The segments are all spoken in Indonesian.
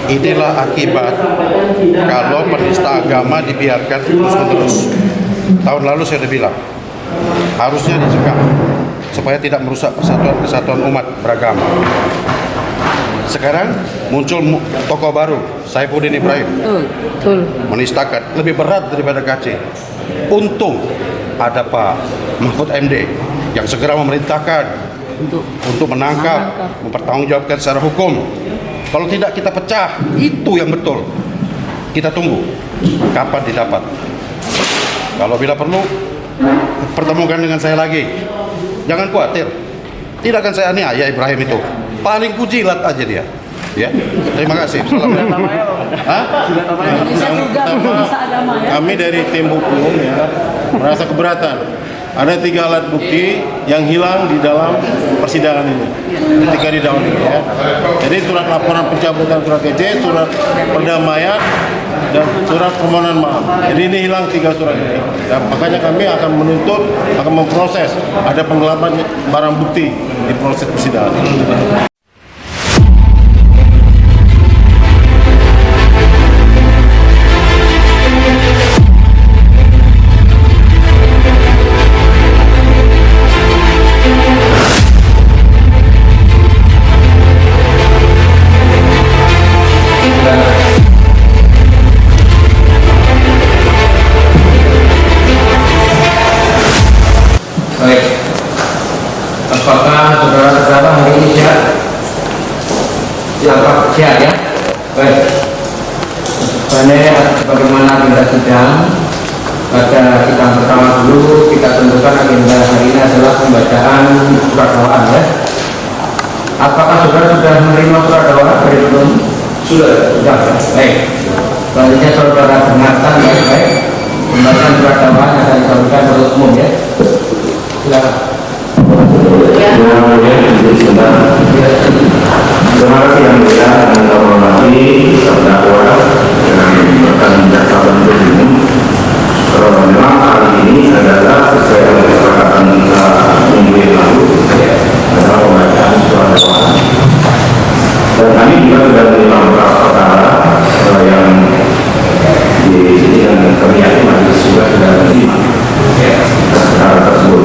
Inilah akibat kalau penista agama dibiarkan terus-menerus. Tahun lalu saya sudah bilang, harusnya dicegah supaya tidak merusak kesatuan umat beragama. Sekarang muncul tokoh baru, Saifuddin Ibrahim, menistakan lebih berat daripada KC. Untung ada Pak Mahfud MD yang segera memerintahkan untuk menangkap, mempertanggungjawabkan secara hukum. Kalau tidak kita pecah, itu yang betul. Kita tunggu kapan didapat. Kalau bila perlu, pertemukan dengan saya lagi. Jangan khawatir, tidak akan saya aniaya Ibrahim itu. Paling kujilat aja dia. Ya, terima kasih. Kami dari tim hukum ya merasa keberatan. Ada 3 alat bukti yang hilang di dalam persidangan ini ketika didakwa ini ya. Jadi surat laporan pencabutan surat kece, surat perdamaian, dan surat permohonan maaf. Jadi ini hilang 3 surat ini. Dan makanya kami akan menuntut, akan memproses ada penggelapan barang bukti di proses persidangan ini. Baik, apakah saudara-saudara hari ini siap? Siap ya? Baik. Bagaimana agenda sidang? Pada sidang pertama dulu kita tentukan agenda hari ini adalah pembacaan surat dakwaan ya. Apakah saudara sudah menerima surat dakwaan dari belum? Sudah. Baik. Selanjutnya saudara dengarkan baik-baik. Pembacaan surat dakwaan akan disampaikan oleh umum ya. Silakan. Terima kasih yang mulia dan terhormati terdakwa dengan berkat jaksa penuntut umum. Memang hari ini adalah sesuai dengan kesepakatan kita minggu yang lalu adalah pembacaan surat dakwaan. Dan kami juga sudah menerima beberapa perkara yang di sini dan kami yakin majelis juga sudah menerima perkara tersebut.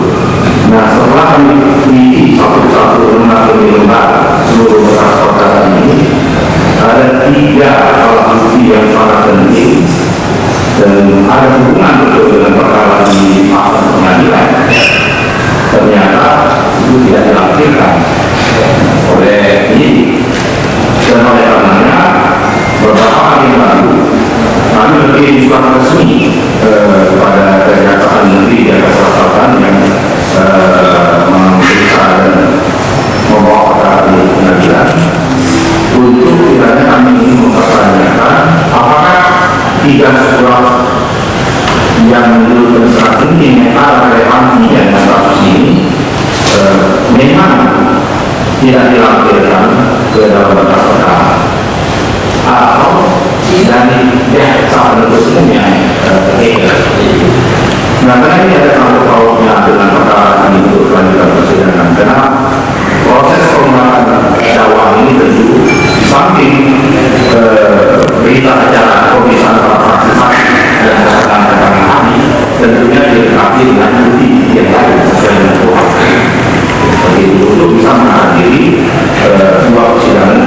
Nah, setelah kami di satu-satu lembar seluruh berkas perkara ini, ada 3 alat bukti yang sangat penting dan ada hubungan betul dengan perkara di masa pengadilan. Ternyata itu tidak dilampirkan oleh penyidik, dan oleh karenanya beberapa hari yang lalu kami berkirim surat resmi kepada Kejaksaan Negeri Jakarta Selatan yang memeriksa dan membawa perkara di pengadilan untuk kiranya kami ingin mempertanyakan apakah 3 surat yang menurut saat ini ada relevansinya dengan kasus ini memang tidak dilampirkan ke dalam berkas perkara atau dari jaksa penuntut umum yang berbeda. Nah, karena ini ada sangkut pautnya dengan perkara ini untuk kelanjutan persidangan. Karena proses pembahasan dakwaan ini tentu di samping berita acara pemeriksaan para fraksi dan keterangan kami tentunya dilengkapi dengan bukti yang lain sesuai dengan kuhap. Seperti itu untuk bisa menghadiri sebuah persidangan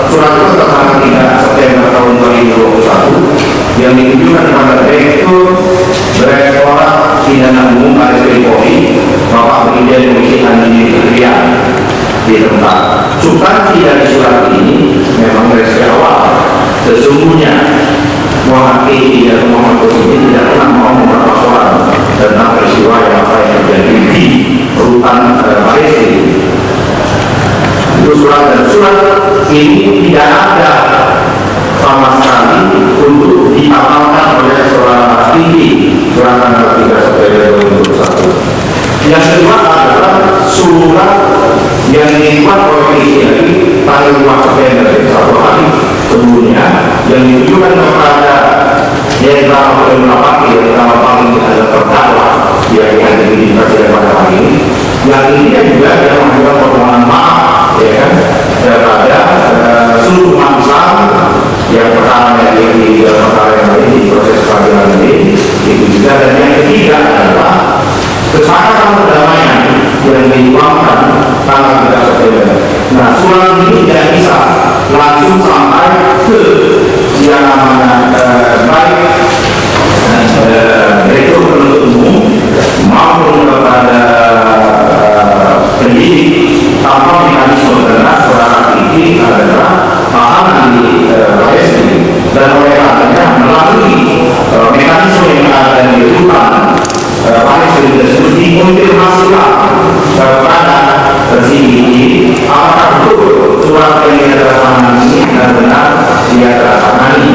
surat itu tanggal 3 September tahun 2021 yang ditujukan kepada Direktur Direktorat Pidana Umum Baris Krim Polri Bapak Brigjen Polisi Andi Rian di tempat. Substansi dari surat ini memang dari awal sesungguhnya Muhammad Eki dan Muhammad ini tidak pernah mau mempersoalkan tentang peristiwa yang terjadi di rutan Baris Krim. Itu surat, dan surat ini tidak ada sama sekali untuk diamalkan oleh seorang tinggi surat tanggal 3 September 2021. Yang kedua adalah surat yang dibuat oleh PCI tanggal 2 September, satu hari sebelumnya, yang ditujukan kepada Jenderal Polisi yang paling terdakwa yang hadir di persidangan pada hari ini. Yang ini juga yang mengajukan permohonan maaf, ya kan, kepada seluruh umat Islam yang perkara di perkara yang lain di proses peradilan ini itu juga. Dan yang ketiga adalah kesepakatan perdamaian yang diuangkan tanggal 3 September. Nah, surat ini tidak bisa langsung sampai ke yang namanya baik Direktur Penuntut Umum maupun kepada penyidik tanpa mekanisme, karena surat ini adalah tahanan di Baris Krim, dan oleh karenanya melalui mekanisme yang ada di rutan Baris Krim tersebut dikonfirmasikan kepada penyidik apakah betul surat yang ditandatangani ini benar-benar dia tandatangani,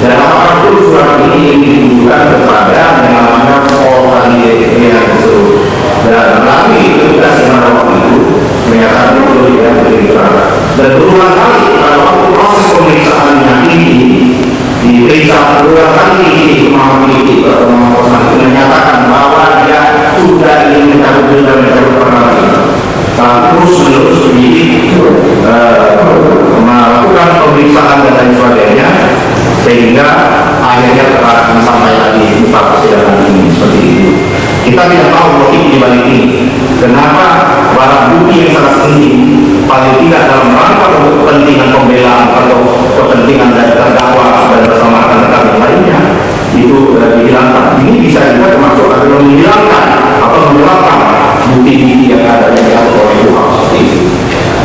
dan apakah betul surat ini ditujukan kepada yang namanya orang yang tersebut. Dan melalui tugas yang ada waktu itu menyatakan betul dia beri surat. Dan berulang kali pada waktu proses pemeriksaannya ini diperiksa berulang kali di Muhammad Eki menyatakan bahwa dia sudah ingin mencabut dan mencabut perkara ini. Terus menerus penyidik melakukan pemeriksaan dan lain sebagainya sehingga akhirnya telah disampaikan di muka persidangan ini seperti itu. Kita tidak tahu motif di balik ini. Kenapa barang bukti yang sangat penting, paling tidak dalam rangka untuk kepentingan pembelaan atau kepentingan dari terdakwa dan bersama rekan-rekan yang lainnya itu dihilangkan. Ini bisa juga termasuk adalah menghilangkan atau menghilangkan bukti-bukti yang ada yang diatur oleh Tuhan seperti itu.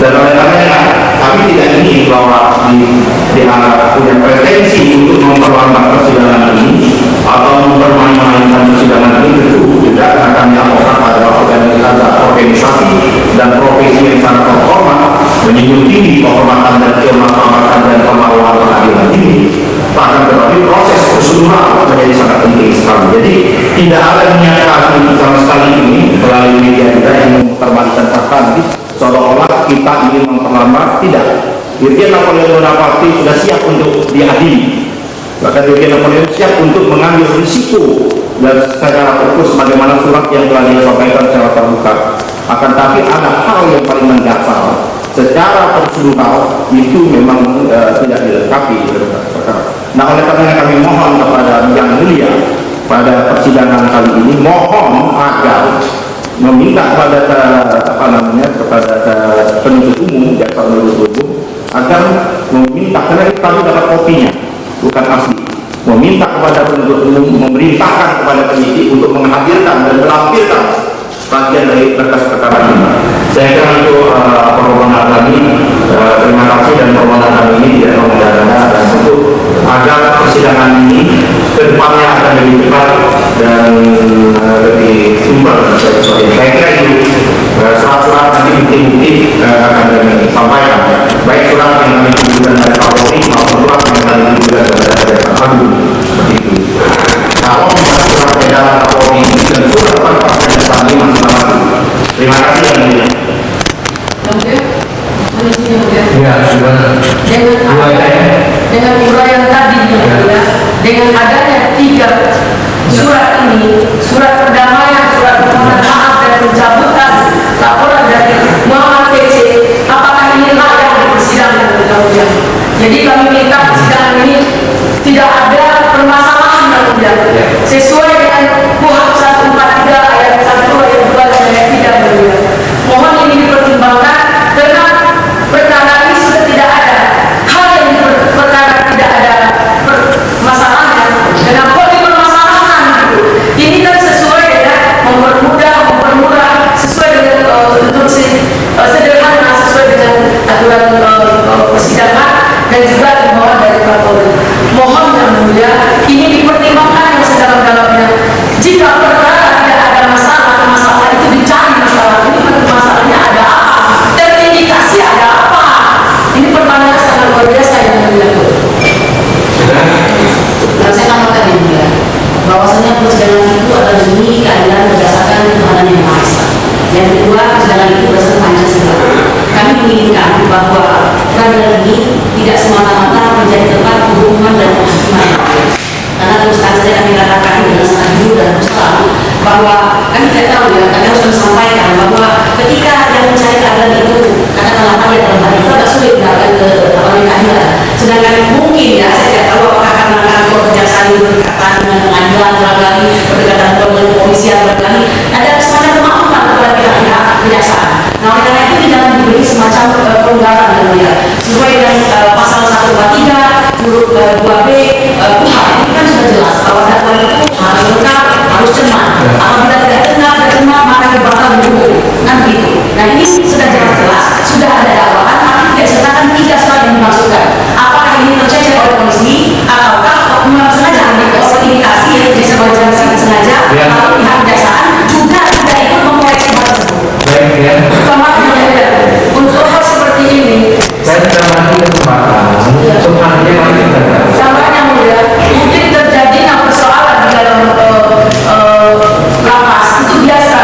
Dan oleh karenanya kami tidak ingin bahwa dianggap punya pretensi untuk memperlambat persidangan ini atau mempermain-mainkan persidangan ini. Tentu tidak akan dilakukan pada organisasi dan profesi yang sangat terhormat, menjunjung tinggi kehormatan dan kemartaban dan kemaluan pengadilan ini. Bahkan tetapi proses prosedural menjadi sangat penting sekali. Jadi tidak ada niat kami sama sekali ini melalui media kita yang terbalikan fakta nanti seolah-olah kita ingin memperlambat. Tidak. Dirjen Napoleon Bonaparte sudah siap untuk diadili. Bahkan Dirjen Napoleon siap untuk mengambil risiko dan secara fokus bagaimana surat yang telah disampaikan secara terbuka. Akan tapi ada hal yang paling mendasar secara prosedural itu memang tidak dilengkapi perkara. Nah, oleh karena kami mohon kepada Yang Mulia pada persidangan kali ini, mohon agar meminta kepada kepada penuntut umum, jaksa penuntut umum agar meminta, karena kami dapat kopinya bukan asli, meminta kepada penuntut umum memerintahkan kepada penyidik untuk menghadirkan dan melampirkan bagian dari berkas perkara ini. Saya kira itu permohonan kami. Terima kasih, dan permohonan kami ini tidak memudahkan dan tentu agar persidangan ini kedepannya akan lebih cepat dan lebih sumber. Saya kira itu surat-surat nanti bukti-bukti akan kami sampaikan, baik surat yang kami tujukan dari Kapolri maupun surat yang kami tujukan dari Jaksa Agung seperti itu. Kalau surat edaran Kapolri dan surat kami masing-masing. Terima kasih Yang Mulia. Ya, sudah. Dengan uraian tadi, dengan adanya 3 surat ini, surat perdamaian, surat permohonan maaf dan pencabutan laporan dari Muhammad PC, apakah ini layak dipersidangan? Jadi kami minta persidangan ini tidak ada permasalahan yang sesuai dengan KUHP 143 ayat 1 ayat 2 dan ayat 3. Mohon ini dipertimbangkan karena perkara ini sudah tidak ada bahwa kan tidak tahu ya, kami harus sampaikan bahwa ketika yang mencari keadilan itu katakanlah rakyat dalam hal itu agak sulit datang ke keadilan. Sedangkan mungkin ya, saya tidak tahu apakah karena kantor kejaksaan itu berdekatan dengan pengadilan barangkali, berdekatan dengan kepolisian barangkali, ada semacam kemampuan kepada pihak-pihak kejaksaan. Nah, oleh karena itu tidak diberi semacam pelonggaran ya, sesuai dengan pasal 123 huruf 2B KUHP ini kan sudah jelas bahwa dakwaan itu harus lengkap, harus cermat. Apabila tidak cermat maka dibakar dihukum, kan begitu. Nah, ini sudah jelas-jelas sudah ada dakwaan, tapi tidak sertakan 3 soal yang dimaksudkan. Apakah ini tercecer oleh polisi ataukah memang sengaja indikasi yang terjadi sengaja atau pihak kejaksaan juga tidak ikut mengoreksi hal tersebut. Untuk hal seperti ini saya sudah mati kesempatan subhanallah kami tidak samanya mulia mungkin terjadinya persoalan di dalam lapas itu biasa,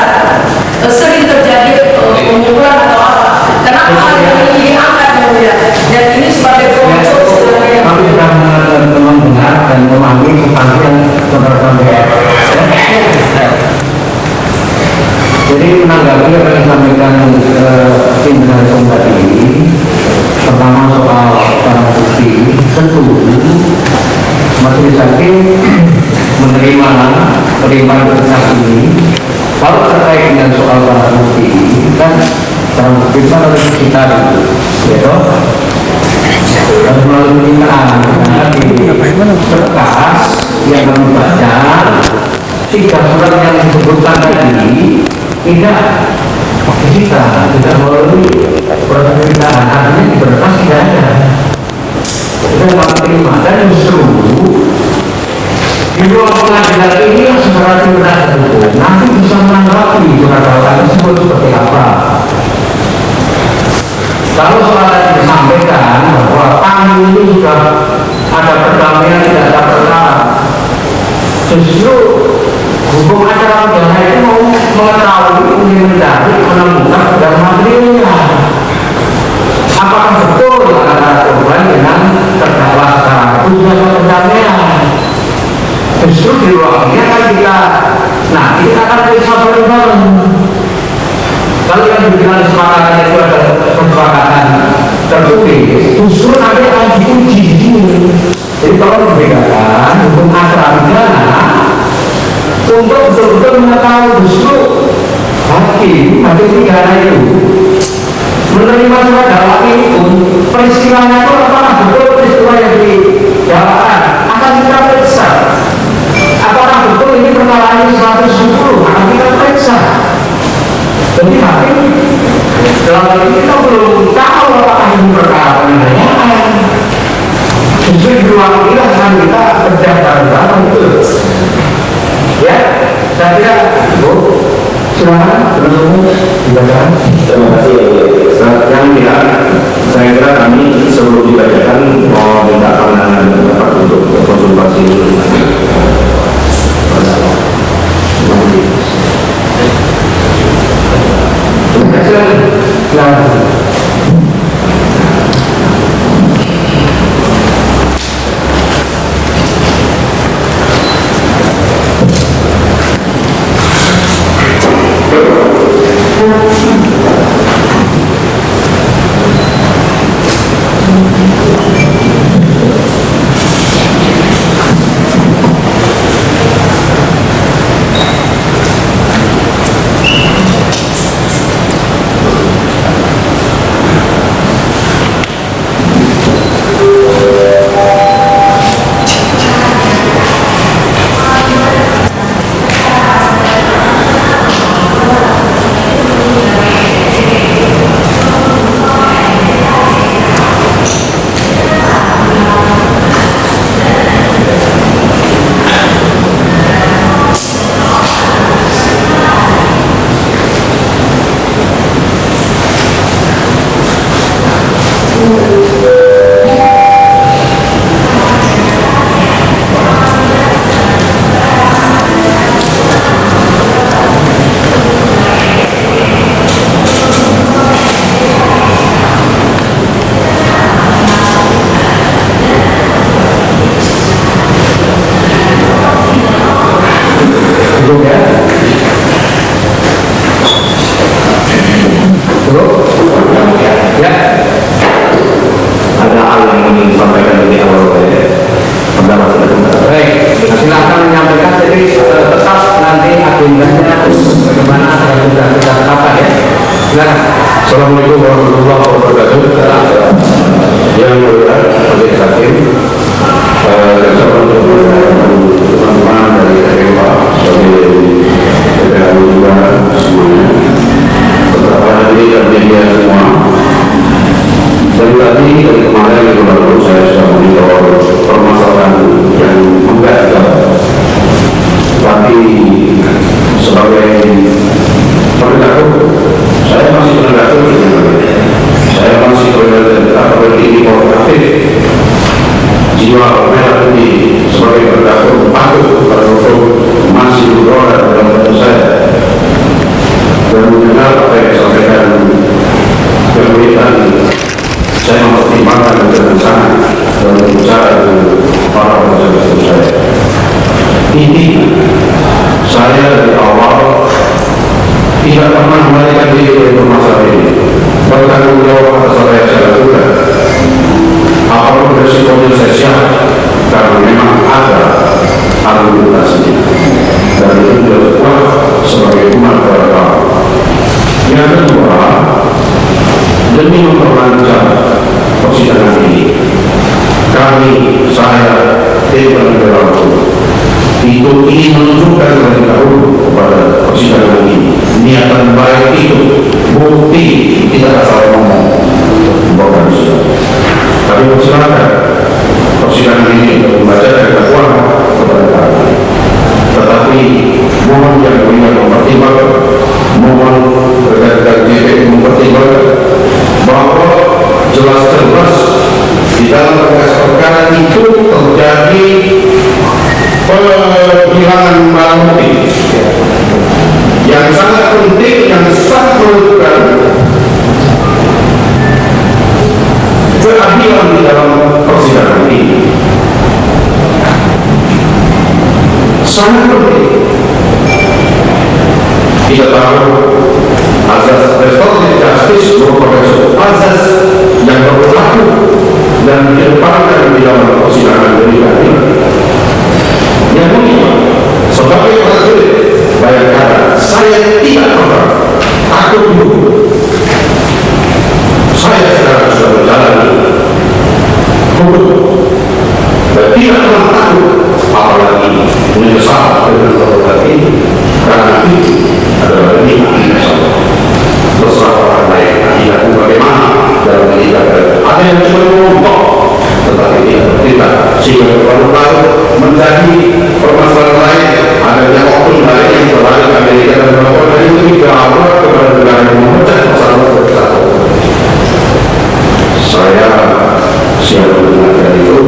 sering terjadi pemukulan atau apa. Kenapa hal ini diangkat mulia dan ini sebagai pemicu sebenarnya kami sudah mendengar dan memahami subhanallah yang saudara-saudara. Jadi menanggapi apa yang disampaikan pimpinan hukum tadi, pertama soal barang bukti, tentu majelis hakim menerima berkas ini. Kalau terkait dengan soal barang bukti, kan barang bukti itu harus kita gitu, harus melalui penyitaan. Karena di berkas yang kami baca, 3 surat yang disebutkan tadi tidak kita melalui proses penyitaan, artinya di berkas tidak ada. Kita menerima dan justru di ruang pengadilan ini yang secara tindak hukum nanti bisa menanggapi surat dakwaan tersebut seperti apa. Kalau soal tadi disampaikan bahwa kami ini sudah ada perdamaian tidak ada perkara, justru hukum acara pidana itu mau mengetahui, mencari, menemukan dalam materialnya apakah betul antara korban dengan terdakwa secara itu sudah perdamaian. Justru di ruangnya kan kita akan periksa bareng-bareng. Kalau yang dibilang kesepakatan itu ada kesepakatan tertulis, justru nanti akan diuji di sini. Jadi kalau membedakan hukum acara pidana untuk betul-betul mengetahui justru hakim pidana itu menerima surat dakwaan itu peristiwanya itu apakah betul peristiwa yang didakwakan akan kita periksa. Apakah betul ini perkara ini 110 akan kita periksa. Jadi hakim dalam hal ini kita belum tahu apakah ini perkara penganiayaan. Justru di ruang ini akan kita bedah bareng-bareng itu. Ya, saya kira Bu, silakan belum dibacakan. Terima kasih yang tidak, saya kira kami sebelum dibacakan mau minta pandangan pendapat untuk konsultasi. hal yang ingin disampaikan di awal oleh pendapat saudara. Baik, silakan menyampaikan. Jadi tetap nanti agendanya bagaimana yang sudah kita tetapkan ya. Silakan. Assalamualaikum warahmatullahi wabarakatuh. Yang mulia Majelis Hakim, dan teman-teman dari KPK sebagai DPR juga semuanya, beberapa hari dan media semua. Dari kemarin minggu lalu saya sudah monitor permasalahan yang menggagal, tapi sebagai penegak hukum, saya masih penegak hukum. Saya masih berdiri kooperatif. Jiwa merah putih sebagai penegak hukum patuh pada hukum masih berada dalam diri saya. Dan mendengar apa yang disampaikan pemerintah, saya mempertimbangkan dengan sangat dan berbicara dengan para penasihat saya. Intinya, saya dari awal tidak pernah melarikan diri dari permasalahan ini. Bertanggung jawab atas apa yang saya lakukan. Apapun resikonya saya siap, karena memang ada argumentasinya. Dan itu sudah kuat sebagai umat beragama. Yang kedua, demi memperlancar persidangan ini, saya tim penegak hukum itu ingin menunjukkan lebih dahulu kepada persidangan ini niatan baik itu, bukti tidak asal ngomong bukan sudah. Tapi silakan persidangan ini untuk membaca dan dakwaan kepada kami. Tetapi mohon yang mulia mempertimbangkan, mohon rekan-rekan JPU mempertimbangkan bahwa jelas-jelas di dalam berkas perkara itu terjadi penghilangan barang bukti yang sangat penting, yang sangat menentukan keadilan di dalam persidangan ini. Sangat penting. Kita tahu azas restoratif justice merupakan suatu azas yang berlaku dan dikedepankan di dalam persidangan demi keadilan. Yang kedua, sebagai prajurit Bayangkara, saya tidak pernah takut dihukum. Saya sekarang sudah menjalani hukum dan tidak pernah takut, apalagi menyesal dengan perbuatan ini, karena itu adalah nikmat saya. Terserah orang lain tidakku bagaimana dalam meninggalkan. Ada yang cuma ngomong tetapi tidak bertindak, sehingga baru-baru menjadi permasalahan lain. Ada yang oknum lain yang terlalu Amerika dan beberapa dari itu digawat kepada negara yang memecah masalah bersatu. Saya siap mendengarkan itu,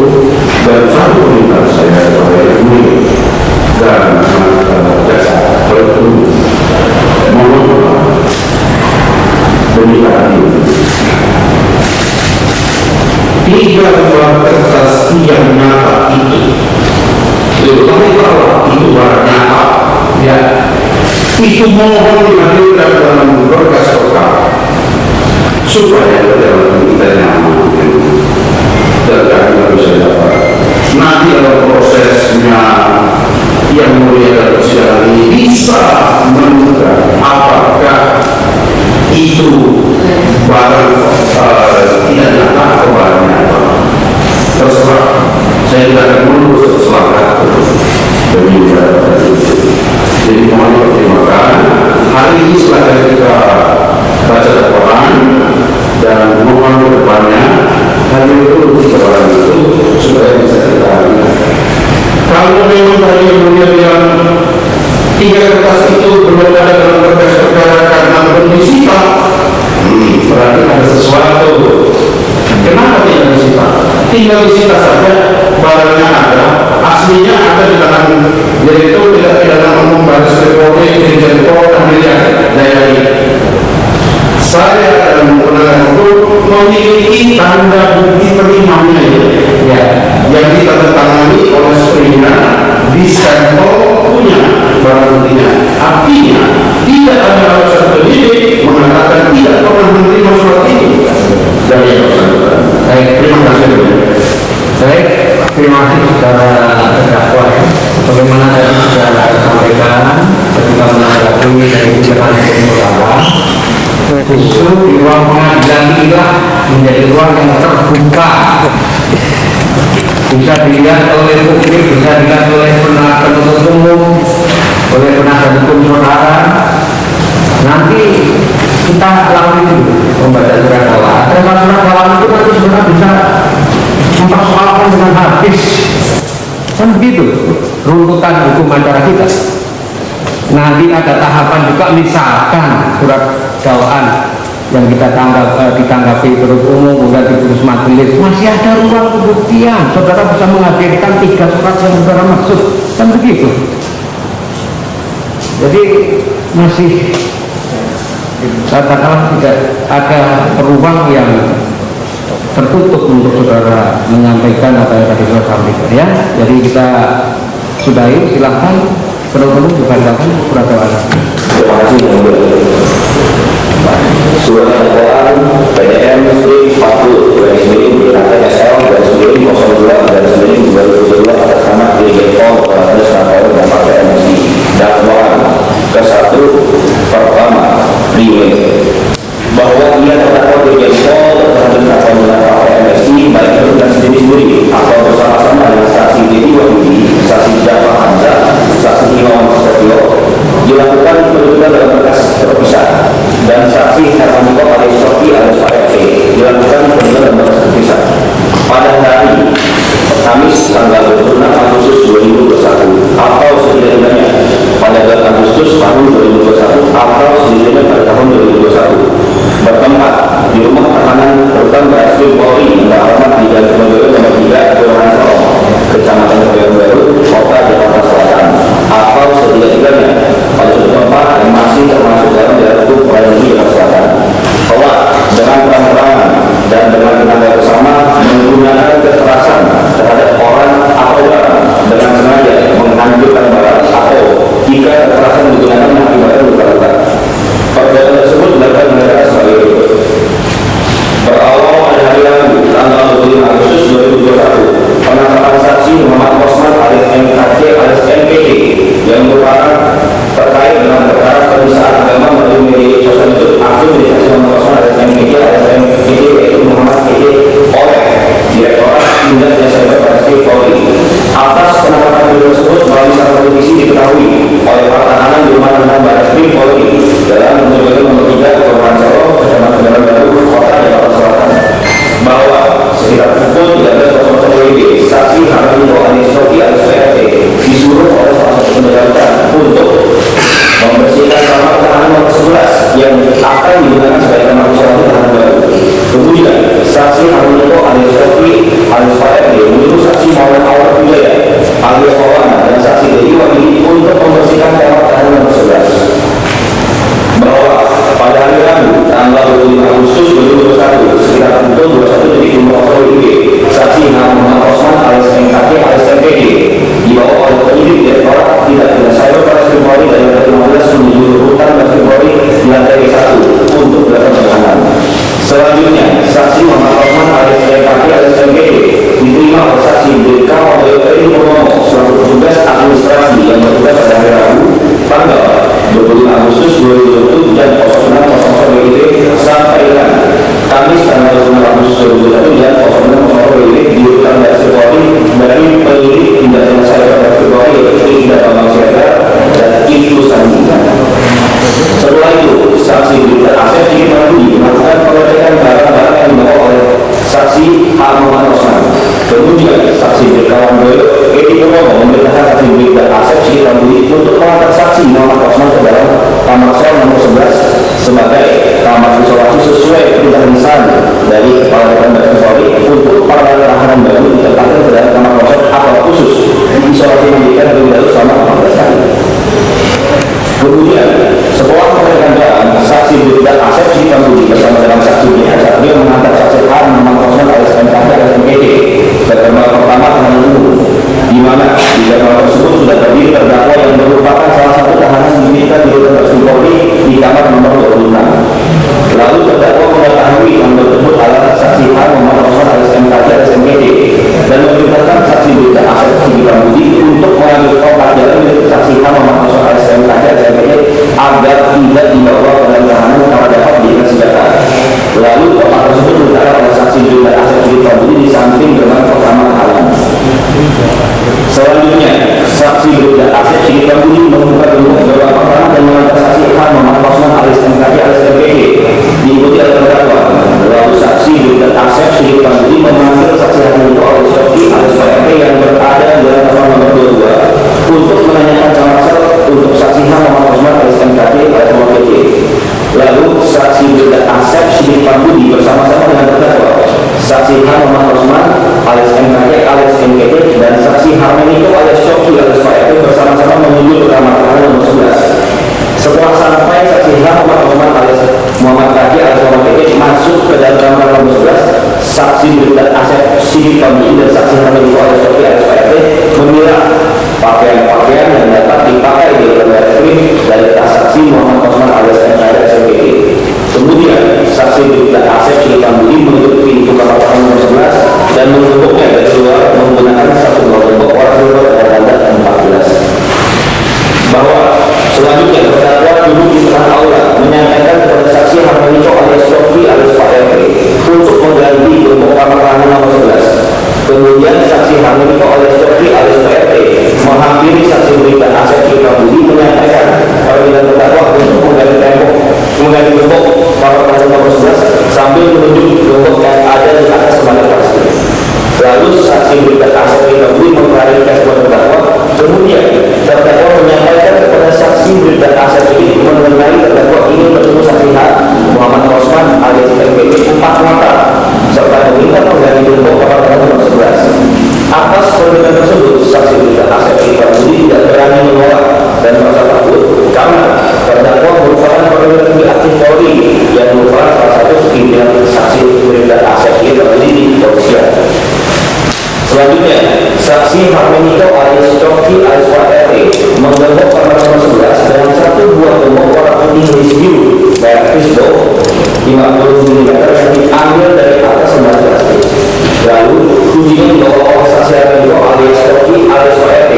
dan satu perintah saya kepada ini dan jasa bertemu mohon demi keadilan. Tiga buah kertas yang nyata itu, terutama kalau itu barang nyata, ya, itu mohon dihadirkan dalam berkas perkara supaya dalam kita nyaman dan kami bisa dapat. Nanti dalam prosesnya yang mulia dan persidangan ini bisa menentukan apakah itu barang tidak nyata atau barang nyata. Terserah, saya tidak akan menunggu setelah demi jadi mohon pertimbangkan. Hari ini setelah kita baca dakwaan dan mohon ke depannya hari itu sebarang itu supaya bisa kita lihat. Kalau memang tadi yang mulia bilang tiga kertas itu belum ada dalam berkas perkara karena belum disita, berarti ada sesuatu. Kenapa tidak disita? Tinggal disita saja, barangnya ada, aslinya ada di tangan, yaitu tidak pidana umum baris Polri, Dirjen Pol, Ambilian Jaya ini. Saya dalam penegak hukum memiliki tanda bukti terimanya ya, yang ditandatangani oleh Sprina di stempel punya barang buktinya. Artinya tidak ada alasan penyidik mengatakan tidak pernah menerima surat itu dari yang bersangkutan. Terima kasih. Baik, terima kasih saudara terdakwa ya. Bagaimana tadi sudah sampaikan ketika menanggapi dari kebijakan hukum perkara, justru di ruang pengadilan inilah menjadi ruang yang terbuka, bisa dilihat oleh publik, bisa dilihat oleh penuntut umum, oleh penasihat hukum saudara. Nanti kita lalui dulu pembacaan surat dakwaan. Surat dakwaan itu nanti saudara bisa mempersoalkan dengan habis. Kan begitu runtutan hukum acara kita. Nanti ada tahapan juga, misalkan surat dakwaan yang kita ditanggapi penuntut umum kemudian diputus majelis, masih ada ruang pembuktian, saudara bisa menghadirkan 3 surat yang saudara maksud, kan begitu. Jadi masih katakanlah tidak ada perubahan yang tertutup untuk saudara menyampaikan apa yang tadi saudara sampaikan ya. Jadi kita sudahi, silahkan penuntut dibacakan surat dakwaan. Terima kasih yang mulia. Surat dakwaan PDM Strik 40 garis miring SL garis miring 02 garis miring 2022 atas nama Dirjen Pol Polres Nampol dan Partai MSI. Dakwaan ke-1 pertama, bahwa ia terdakwa Dirjen Pol terhadap Nampol dan Partai MSI baik dan sendiri atau bersama-sama dengan saksi Dedi Wahyudi, saksi Jafar Hamzah, saksi Imawan Setio dilakukan penuntutan dalam berkas terpisah, dan saksi Hermaniko alias Sofi alias PFC dilakukan penuntutan dalam berkas terpisah pada hari Kamis tanggal 26 Agustus 2021 atau setidaknya pada bulan Agustus tahun 2021 atau setidaknya pada tahun 2021 bertempat di rumah tahanan rutan Barreskrim Polri yang beralamat di Jalan Kementerian Nomor 3 Kelurahan Sorong, Kecamatan Kebayoran Baru, Kota Jakarta Selatan, atau setidaknya pada suatu tempat yang masih termasuk dalam daerah hukum Pengadilan Negeri Jakarta Selatan, telah dengan terang-terangan dan dengan tenaga bersama menggunakan kekerasan terhadap orang atau barang dengan sengaja menghancurkan barang atau jika kekerasan digunakan mengakibatkan luka-luka. Perbuatan tersebut dilakukan dengan sebagai berikut. Berawal pada hari Rabu tanggal 25 Agustus 2021, penangkapan saksi Muhammad Osman alias MKJ alias MPD yang merupakan terkait dengan perkara penistaan agama melalui media sosial itu akun media Muhammad Osman alias MPD alias MPD yaitu Muhammad PD oleh Direktorat Tindak Pidana Barreskrim Polri. Atas penangkapan video tersebut melalui salah satu televisi diketahui oleh para tahanan di rumah tahanan Barreskrim Polri dalam Kementerian Nomor 3 Kelurahan Sorong, Kecamatan Kebayoran Baru, Kota Jakarta Selatan, bahwa sekitar pukul 13.00 WIB saksi Hermaniko alias Sofi alias PFC disuruh oleh salah satu penjagaan untuk membersihkan kamar tahanan nomor 11 yang akan digunakan sebagai kamar isolasi tahanan baru. Kemudian saksi Hermaniko alias Sofi alias PFC menyuruh saksi Muhammad Awal Wijaya alias Maulana dan saksi Dedi Wahyudi untuk membersihkan kamar tahanan nomor 11. Bahwa pada hari Rabu tanggal 25 Agustus 2021 sekitar pukul 21.00 WIB saksi Muhammad Osman alias MKJ alias MPD dibawa oleh penyidik Direktorat Tindak Pidana Cyber Barreskrim Polri dari lantai 15 menuju rutan Barreskrim Polri di lantai 1 untuk dilakukan penahanan. Selanjutnya saksi Muhammad Osman alias MKJ alias MPD diterima oleh saksi BK Wadoyo Peri Purnomo selaku petugas administrasi yang bertugas pada hari Rabu tanggal 25 Agustus 2020 jam 06.00 WIB sampai dengan Kamis tanggal 26 Agustus 2021 jam 06.00 WIB di rutan Barreskrim Polri dari penyidik tindak pidana cyber Barreskrim Polri yaitu Indah Bambang Siaga dan Ibnu Sandika. Setelah itu saksi Brigjen Asep Sigit Mahyudi melakukan pengecekan barang-barang yang dibawa oleh saksi Muhammad Osman. Kemudian saksi Brigjen Edi Purnomo memerintahkan saksi Brigjen Asep Sigit Mahyudi untuk mengangkat saksi Muhammad Osman ke dalam kamar sel nomor 11 sebagai kamar isolasi sesuai perintah lisan dari Kepala Dewan Barreskrim Polri untuk para tahanan baru ditempatkan ke dalam kamar kosong atau khusus isolasi pendidikan terlebih dahulu selama 14 hari. Kemudian setelah pemeriksaan saksi Brigjen Asep Sigit Mahyudi bersama dengan saksi beliau mengangkat saksi Muhammad Osman alias MKJ alias MPD ke kamar pertama tahanan umum, di mana di kamar tersebut sudah terdiri terdakwa yang merupakan salah satu tahanan yang diminta di rutan Barreskrim Polri di kamar nomor 26. Lalu terdakwa mengetahui yang tersebut adalah saksi Muhammad Osman alias MKJ alias alias MKT dan saksi Harmeniko alias Coki alias Pak RT bersama-sama menuju ke kamar tahanan nomor 11. Setelah sampai, saksi H Muhammad alias Muhammad Kaki alias Muhammad Keke masuk ke dalam kamar nomor 11. Saksi Bribda Asep Sidik Pamili dan saksi Harmeniko alias Coki alias Pak RT memilah pakaian-pakaian yang dapat dipakai di lembaga krim dari tas saksi Muhammad Osman alias MKT. Kemudian saksi Bribda Asep Sidik Pamili menutup pintu kamar tahanan nomor 11 dan menggemboknya dari luar menggunakan satu buah gembok warna silver pada tanda 14. Bahwa selanjutnya terdakwa duduk di tengah aula menyampaikan kepada saksi Harmeniko alias Coki alias Pak RT untuk mengganti gembok kamar tahanan nomor 11. Kemudian saksi Harmeniko alias Coki alias Pak RT menghampiri saksi Bribda Asep Sidik Pamili menyampaikan permintaan terdakwa untuk mengganti gembok kamar tahanan nomor 11 sambil menunjuk gembok yang ada di atas lemari plastik. Lalu saksi Bribda Asep Sidik Pamili mengklarifikasi kepada terdakwa. Kemudian terdakwa menyampaikan kepada saksi Bribda Asep Sidik mengenai terdakwa ingin bertemu saksi H Muhammad Osman alias MKT 4 mata serta meminta mengganti gembok kamar tahanan nomor 11. Atas permintaan tersebut, saksi Bribda Asep Sidik Pamili tidak berani menolak dan merasa takut karena terdakwa merupakan perwira tinggi aktif Polri yang merupakan salah satu pimpinan saksi Bribda Asep Sidik Pamili di kepolisian. Selanjutnya, saksi Harmeniko alias Coki alias Pak RT menggembok kamar nomor 11 dengan satu buah gembok warna putih hias biru merek Fishbowl 50 mm yang diambil dari atas lemari plastik. Lalu kuncinya dibawa oleh saksi Harmeniko alias Coki alias Pak RT.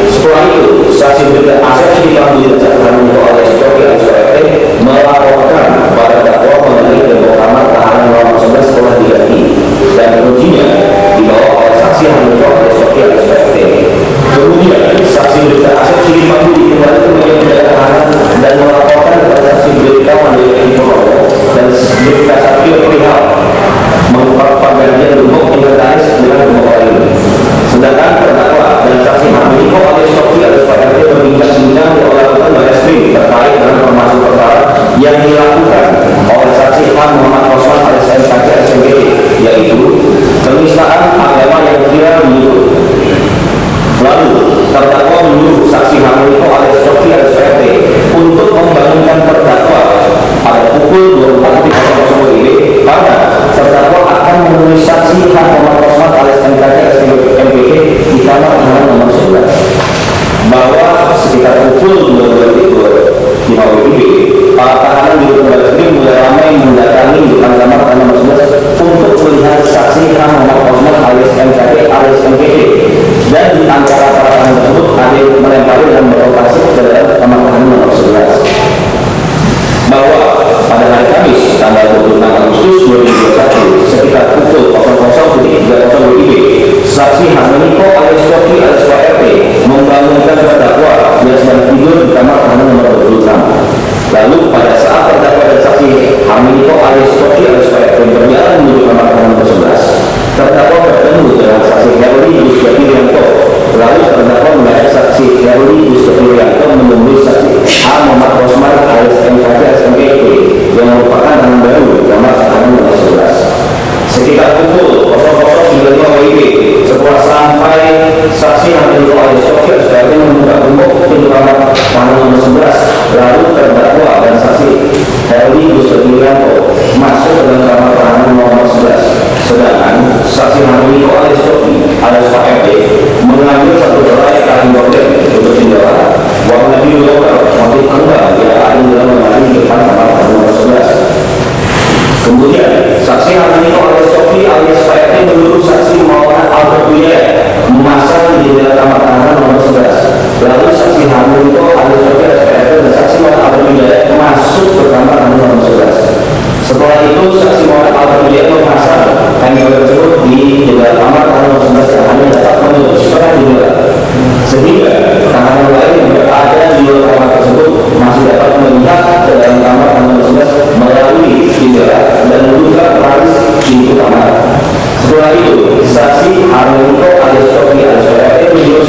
Setelah itu, saksi Bribda Asep Sidik Pamili dan saksi Harmeniko alias Coki alias Pak RT melaporkan pada terdakwa mengenai gembok kamar tahanan nomor 11 setelah diganti dan kuncinya dibawa oleh saksi Harmeniko alias Coki alias Pak RT. Kemudian saksi Bribda Asep Sidik Pamili kembali ke meja penjaga tahanan dan melaporkan kepada saksi Bribda Mandiri Informo dan Bribda Satrio perihal pergantian gembok inventaris dengan gembok lain. Sedangkan terdakwa dan saksi Harmeniko alias Coki alias Pak RT berbincang-bincang di olahan Barreskrim terkait dengan informasi perkara yang dilakukan oleh saksi H Muhammad Osman alias MKT SMKT, yaitu penistaan agama yang viral di YouTube. Lalu terdakwa menyuruh saksi Harmeniko alias Coki alias Pak RT untuk membangunkan terdakwa pada pukul 24.00 WIB karena terdakwa akan menemui saksi H Muhammad Osman alias MKT SMKT di kamar tahanan nomor 11. Bahwa sekitar pukul 22.05 WIB para tahanan di lembaga krim mulai ramai mendatangi di depan kamar tahanan nomor 11 untuk melihat saksi H Muhammad Osman alias MKT alias MKT. Dan di antara para tahanan tersebut ada yang melempari dan beroperasi ke dalam kamar tahanan nomor 11. Bahwa pada hari Kamis tanggal 26 Agustus 2021 sekitar pukul 00.30 WIB saksi Harmeniko alias Coki alias Pak RT membangunkan terdakwa yang sedang tidur di kamar tahanan nomor 26. Lalu pada saat terdakwa dan saksi Harmeniko alias Coki alias Pak RT berjalan menuju kamar tahanan nomor 11, terdakwa bertemu dengan saksi Herli Yusufirianto. Lalu terdakwa mengajak saksi Herli Yusufirianto menemui saksi H Muhammad Osman alias MKT SMKT yang merupakan tahanan baru di kamar tahanan nomor 11. Sekitar pukul 00.35 WIB setelah sampai saksi Harmeniko alias Coki alias Pak RT membuka gembok pintu kamar tahanan nomor 11. Lalu terdakwa dan saksi Herli Yusufirianto masuk ke dalam kamar tahanan nomor 11. Sedangkan saksi Harmeniko alias Coki alias Pak RT mengambil satu helai kain gorden untuk jendela warna biru lokal motif kembang yang ada di dalam lemari di depan kamar tahanan nomor 11. Kemudian saksi Harmeniko alias Coki alias Pak RT menyuruh saksi Maulana Albert Wijaya memasang di jendela kamar tahanan nomor 11. Lalu saksi Harmeniko alias Coki alias Pak RT dan saksi Maulana Albert Wijaya masuk ke kamar tahanan nomor 11. Setelah itu saksi Maulana Albert Wijaya memasang kain tersebut di jendela kamar tahanan nomor 11 yang hanya dapat menutup setengah jendela, sehingga tahanan lain yang berada di luar kamar tersebut masih dapat melihat ke dalam kamar tahanan nomor 11 melalui jendela dan membuka paris pintu kamar. Setelah itu saksi Harmeniko alias Coki alias Pak RT menyuruh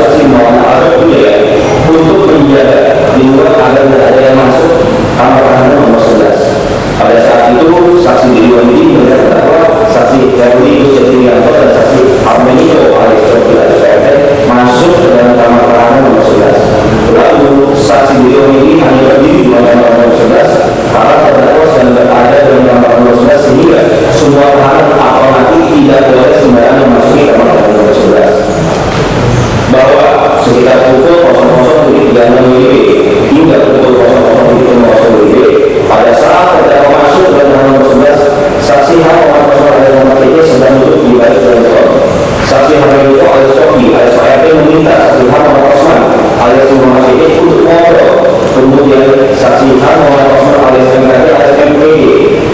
Hamid alias Coki alias ART meminta saksi H. Muhammad Osman alias Muhammad Syekh untuk ngobrol. Kemudian saksi H. Muhammad Osman alias MKD alias MPG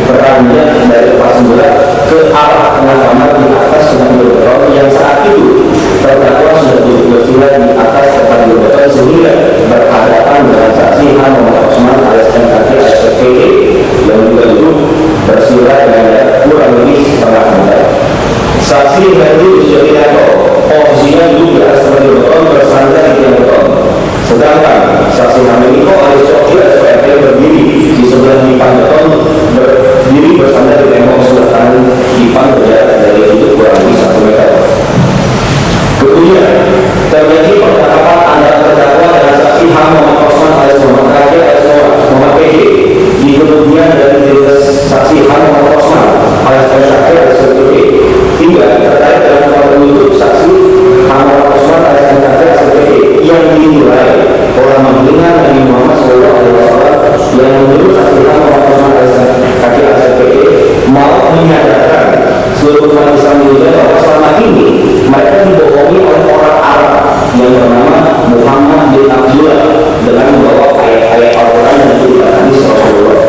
beranjak dari tempat semula ke arah tengah kamar di atas dengan beton yang saat itu terdakwa sudah duduk bersila di atas tempat beton sehingga berhadapan dengan saksi H. Muhammad Osman alias MKD alias MPG yang juga duduk bersila dengan jarak kurang lebih setengah meter. Saksi Herdi Wisjadianto posisinya duduk di atas tempat beton bersandar di tiang beton. Sedangkan saksi Hamidiko alias Coki alias PRT berdiri di sebelah dipan beton, berdiri bersandar di tembok sebelah kanan dipan berjarak dari itu kurang lebih 1 meter. Kemudian terjadi percakapan antara terdakwa dengan saksi H. Muhammad Osman alias Muhammad KJ alias Muhammad PJ. Di kemudian dari saksi H. Muhammad Osman alias MKJ alias PJ hingga terkait dengan penuntut saksi H. Muhammad Osman alias MKJ alias PJ yang dinilai telah menghina Nabi Muhammad SAW yang menurut saksi H. Muhammad Osman alias MKJ alias PJ mau menyadarkan seluruh umat Islam Indonesia bahwa selama ini mereka dibohongi oleh orang Arab yang bernama Muhammad bin Abdullah dengan membawa ayat-ayat Al-Quran dan juga hadis Rasulullah.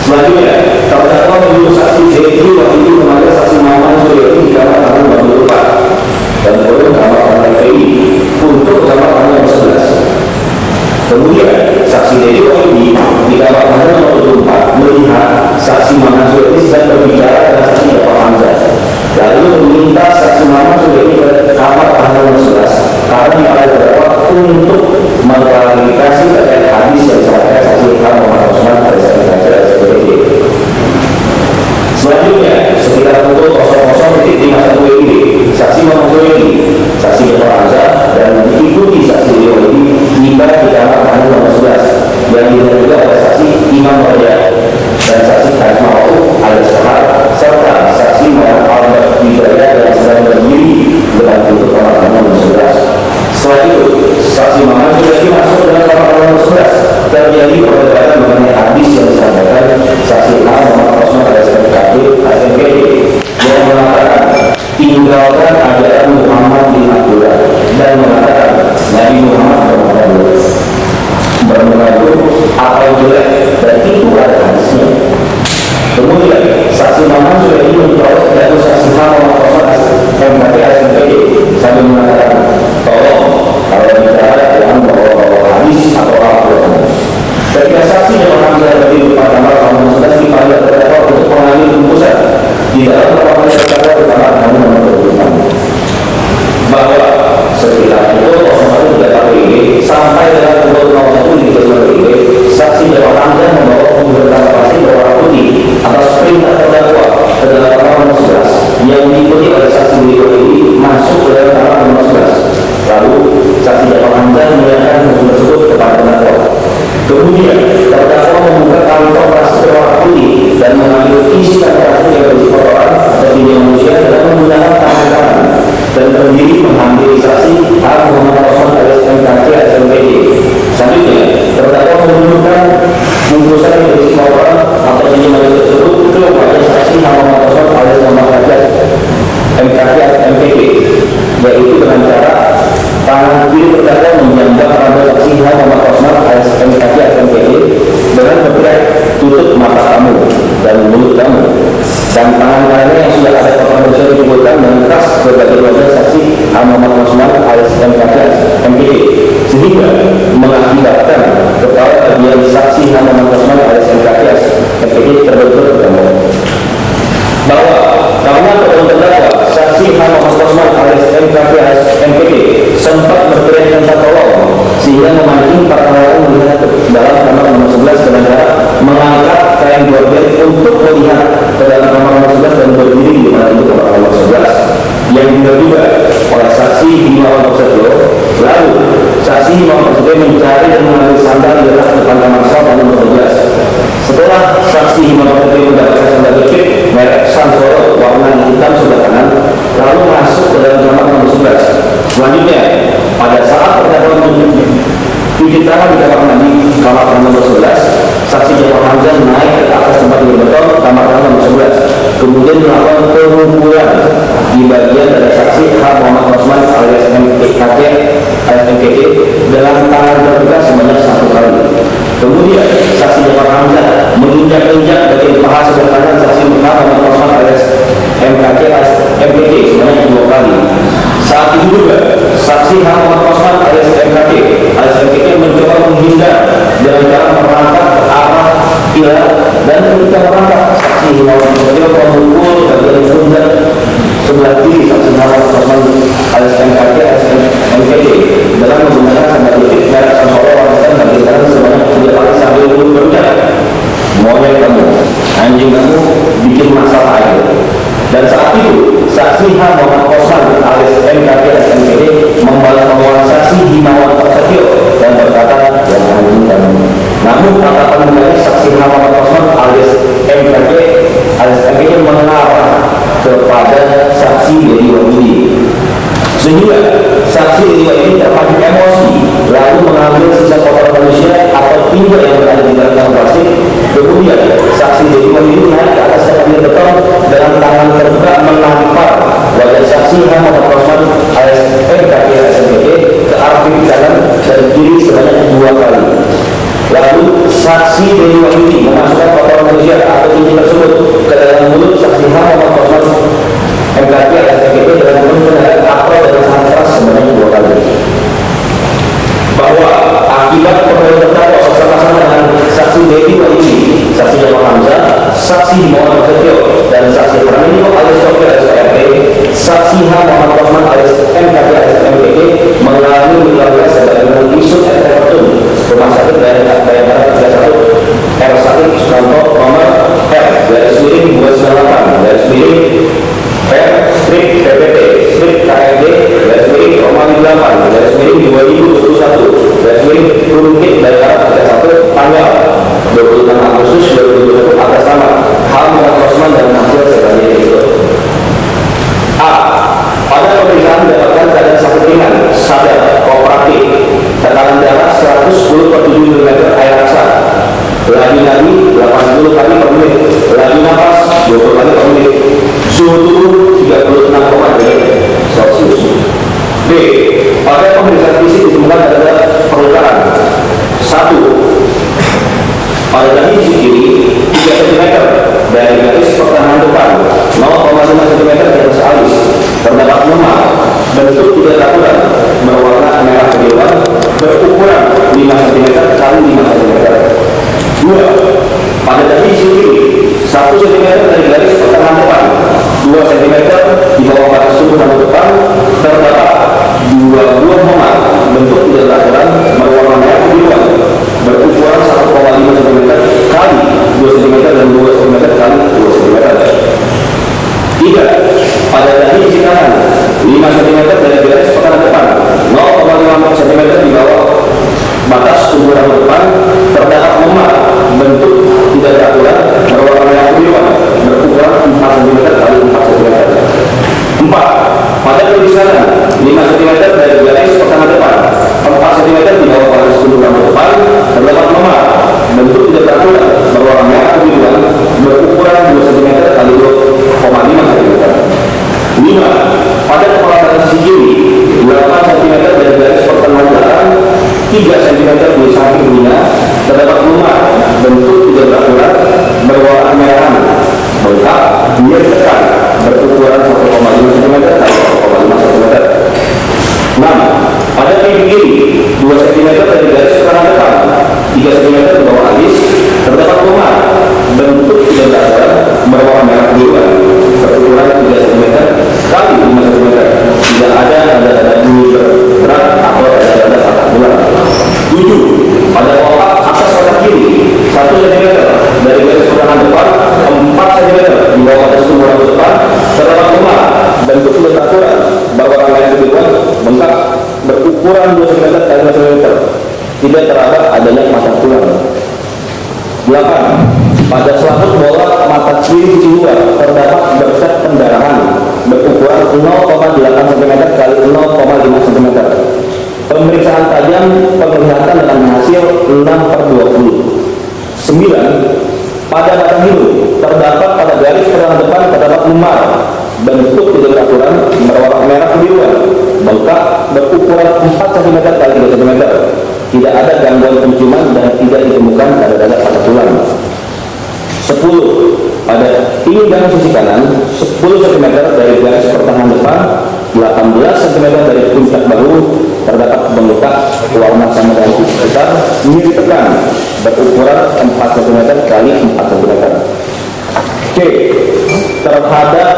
Selanjutnya, terdakwa menurut saksi JJ waktu itu memanggil saksi Muhammad Suyati di kamar tamu nomor 4 dan turun kamar tamu FPI untuk kamar tamu nomor 11. Kemudian saksi JJ waktu ini di kamar tamu nomor 4 melihat saksi Muhammad Suyati sedang berbicara dengan saksi Bapak Hamzah. Lalu meminta saksi Muhammad Suyati ke kamar tamu nomor 11 karena dipanggil terdakwa untuk mengklarifikasi terkait hadis yang disampaikan saksi Muhammad Osman alias MKJ alias PJ. Selanjutnya, sekitar pukul 00.51 WIB, saksi Muhammad Suyati, saksi Bapak Hamzah dan diikuti saksi beliau ini tiba di kamar tamu nomor 11 yang dilihat juga oleh saksi Imam Raja dan saksi Kaisma Rauf alias Sahar serta saksi Muhammad Albert Wijaya yang sedang berdiri dengan pintu kamar tamu nomor 11. Setelah itu, saksi Muhammad Suyati masuk dalam kamar tamu nomor 11. Terjadi perdebatan mengenai hadis yang disampaikan saksi H. Muhammad Osman alias MKJ alias MPJ yang mengatakan tinggalkan ajaran Muhammad bin Abdullah dan mengatakan Nabi Muhammad bermengandung apa yang jelek dan itu ada hadisnya. Kemudian saksi Muhammad Suyati memperoleh dari saksi H. Muhammad Osman alias MKJ alias MPJ sambil mengatakan tolong kalau bicara jangan bawa hadis atau Al-Quran. Ketika saksi yang Hamzah berdiri di depan kamar tamu 11 dipanggil terdakwa untuk mengambil keputusan di dalam kamar terdakwa di kamar tamu nomor 25 bahwa sekitar pukul 01.30 WIB sampai dengan pukul 01.30 WIB saksi Bapak Hamzah membawa pemberitahuan pasti berwarna putih atas perintah terdakwa ke dalam kamar nomor 11 yang diikuti oleh saksi beliau ini masuk ke dalam kamar nomor 11. Lalu saksi Bapak Hamzah menyerahkan buku tersebut kepada terdakwa. Kemudian terdakwa membuka kantong plastik berwarna putih dan mengambil isi kantong plastik yang berisi kotoran atau tinja manusia dan menggunakan tangan kanan dan berdiri menghampiri saksi H. Muhammad Osman alias MKJ alias MPJ. Selanjutnya terdakwa menunjukkan bungkusan yang berisi kotoran atau tinja manusia tersebut kepada saksi H. Muhammad Osman alias Muhammad MKJ alias MPJ, yaitu dengan cara tangan kiri terdakwa menjambak pada saksi H. Muhammad Osman alias MKJ alias MPJ dengan berteriak tutup mata kamu dan mulut kamu, dan tangan kanannya yang sudah ada kotoran bersih dipukulkan dengan keras berbagai wajah saksi H. Muhammad Osman alias MKJ alias MPJ sehingga mengakibatkan kepala bagian saksi H. Muhammad Osman alias MKJ alias MPJ terbentur bertemu. Bahwa karena kedua terdakwa saksi H. Muhammad Osman alias MKJ alias MPJ sempat berteriak minta tolong sehingga memancing para orang melihat dalam kamar nomor 11 dengan cara mengangkat kain gorden untuk melihat ke dalam kamar nomor 11 dan berdiri di mana itu kamar nomor 11 yang diduga oleh saksi Himawan Prasetyo. Lalu saksi Himawan Prasetyo mencari dan mengambil sandal di atas depan kamar sel nomor 11. Setelah saksi Himawan Prasetyo mendapatkan sandal jepit merek Sansoro warna hitam sebelah kanan lalu masuk ke dalam kamar nomor 11. Selanjutnya pada saat terdakwa cuci tangan di kamar mandi kamar nomor 11, saksi Bapak Hamzah naik ke atas tempat tidur beton kamar nomor 11, kemudian melakukan pengukuran di bagian dari saksi H. Muhammad Kosman alias MKC alias MKC dalam tangan terbuka sebanyak 1 kali. Kemudian saksi Jafar Hamzah menginjak-injak bagian paha sebelah kanan saksi Muhammad Kosman alias MKC alias MKC sebanyak 2 kali. Saat itu juga saksi Muhammad Kosman alias MKC alias MKC mencoba menghindar dengan cara merangkak ke arah pilar dan ketika merangkak saksi Muhammad Kosman memukul bagian pundak sebelah kiri saksi Muhammad Kosman alias MKC alias MKC dalam menggunakan sandal jepit merek Samporo wanita bagian kanan sebanyak 3 kali sambil berucap, "Monyet kamu, anjing kamu bikin masalah aja." Dan saat itu saksi Muhammad Kosman alias MKC alias MKC membalas omongan saksi Himawan Prasetyo dan berkata, "Yang anjing kamu." Namun tatapan mukanya saksi Muhammad Kosman alias MKC alias MKC mengarah kepada saksi Dedi Wahyudi, sehingga saksi Dedi Wahyudi terpancing emosi lalu mengambil sisa kotoran manusia atau tinja yang berada di dalam plastik. Kemudian saksi Dedi Wahyudi naik ke atas kabin beton dengan tangan terbuka menampar wajah saksi Muhammad Kosman alias MKC alias MKC ke arah pipi kanan dan kiri sebanyak 2 kali. Lalu saksi Dedi Wahyudi memasukkan kotoran manusia atau tinja tersebut ke dalam mulut saksi Muhammad Kosman MKC alias MKC dengan menggunakan apel dengan sangat keras sebanyak 2 kali. Bahwa akibat perbuatan terdakwa bersama-sama dengan saksi Dedi Wahyudi, saksi Jafar Hamzah, saksi Muhammad Prasetyo dan saksi Pramilio alias Sopir alias PRT, saksi Muhammad Kosman alias MKC alias MKC mengalami luka berat sebagaimana visum et repertum Rumah Sakit Bayangkara 31 R1 Sukanto nomor Rumkit Bayangkara 31 tanggal 26 Agustus 2021 atas nama Muhammad Kosman dan hasil sebagai berikut. A. Pada pemeriksaan didapatkan keadaan sakit ringan, sadar, kooperatif, tekanan darah 110/7 mm air raksa, lagi 80 kali per menit, lagi nafas 20 kali per menit, suhu tubuh 36,2 derajat Celcius. B. Pada pemeriksaan fisik ditemukan ada perlukaan. 1. Pada dahi sisi kiri 3 cm dari garis pertengahan depan, 0,5 cm di atas alis, terdapat lemah, bentuk tidak akurat, berwarna merah kebiruan, berukuran 5 cm kali 5 cm. 2. Pada dahi sisi kiri 1 cm dari garis pertengahan depan, 2 cm di bawah batas tubuh rambut depan, terdapat 2 buah memar, bentuk tidak akurat, berwarna merah kebiruan, berukuran 1,5 cm kali 2 cm dan 2 cm kali 2 cm. 3. Pada dahi sisi kanan 5 cm dari garis pertengahan depan, 0,5 cm di bawah batas tubuh rambut depan, terdapat memar, bentuk tidak akurat, berwarna merah kebiruan, berukuran 4 cm kali 4 cm. 4. Pada garis kanan 5 cm dari garis pertengahan depan, 4 cm di bawah batas tubuh rambut depan, terdapat memar, bentuk tidak akurat, berwarna merah kebiruan, berukuran 2 cm kali 2,5 cm. 5. Pada kepala bagian sisi kiri 8 cm dari garis pertengahan belakang, 3 cm di samping telinga, terdapat memar, bentuk tidak akurat, berwarna merah, bengkak, dia tekan, berukuran 1,5 cm kali 1,5 cm. 6. Pada pipi kiri 2 cm dari garis pertengahan depan, 3 cm di bawah alis, terdapat memar, bentuk tidak akurat, berwarna merah kebiruan, berukuran 3 cm kali 5 cm. Tidak ada tanda-tanda bunyi berat atau tanda-tanda patah tulang. 7. Pada otak atas otak kiri 1 cm dari garis pertengahan depan, 4 cm di bawah batas tubuh rambut depan, terdapat memar, bentuk tidak akurat, berwarna merah kebiruan, bengkak, berukuran 2 cm kali 5 cm. Tidak terdapat adanya patah tulang. 8. Pada selaput bola mata kiri sisi luar terdapat berset pendarahan berukuran 0,8 cm kali 0,5 cm. Pemeriksaan tajam penglihatan dengan hasil 6/20. 9. Pada batang hidung terdapat pada garis pertengahan depan terdapat memar, bentuk tidak beraturan, berwarna merah kebiruan, berukuran 4 cm kali 3 cm. Tidak ada gangguan penciuman dan tidak ditemukan tanda-tanda patah tulang. 10. Pada pinggang sisi kanan 10 cm dari garis pertengahan depan, 18 cm dari puncak bahu terdapat luka warna sama dengan besar nyeri tekan berukuran 4 cm kali 4 cm. C. Terhadap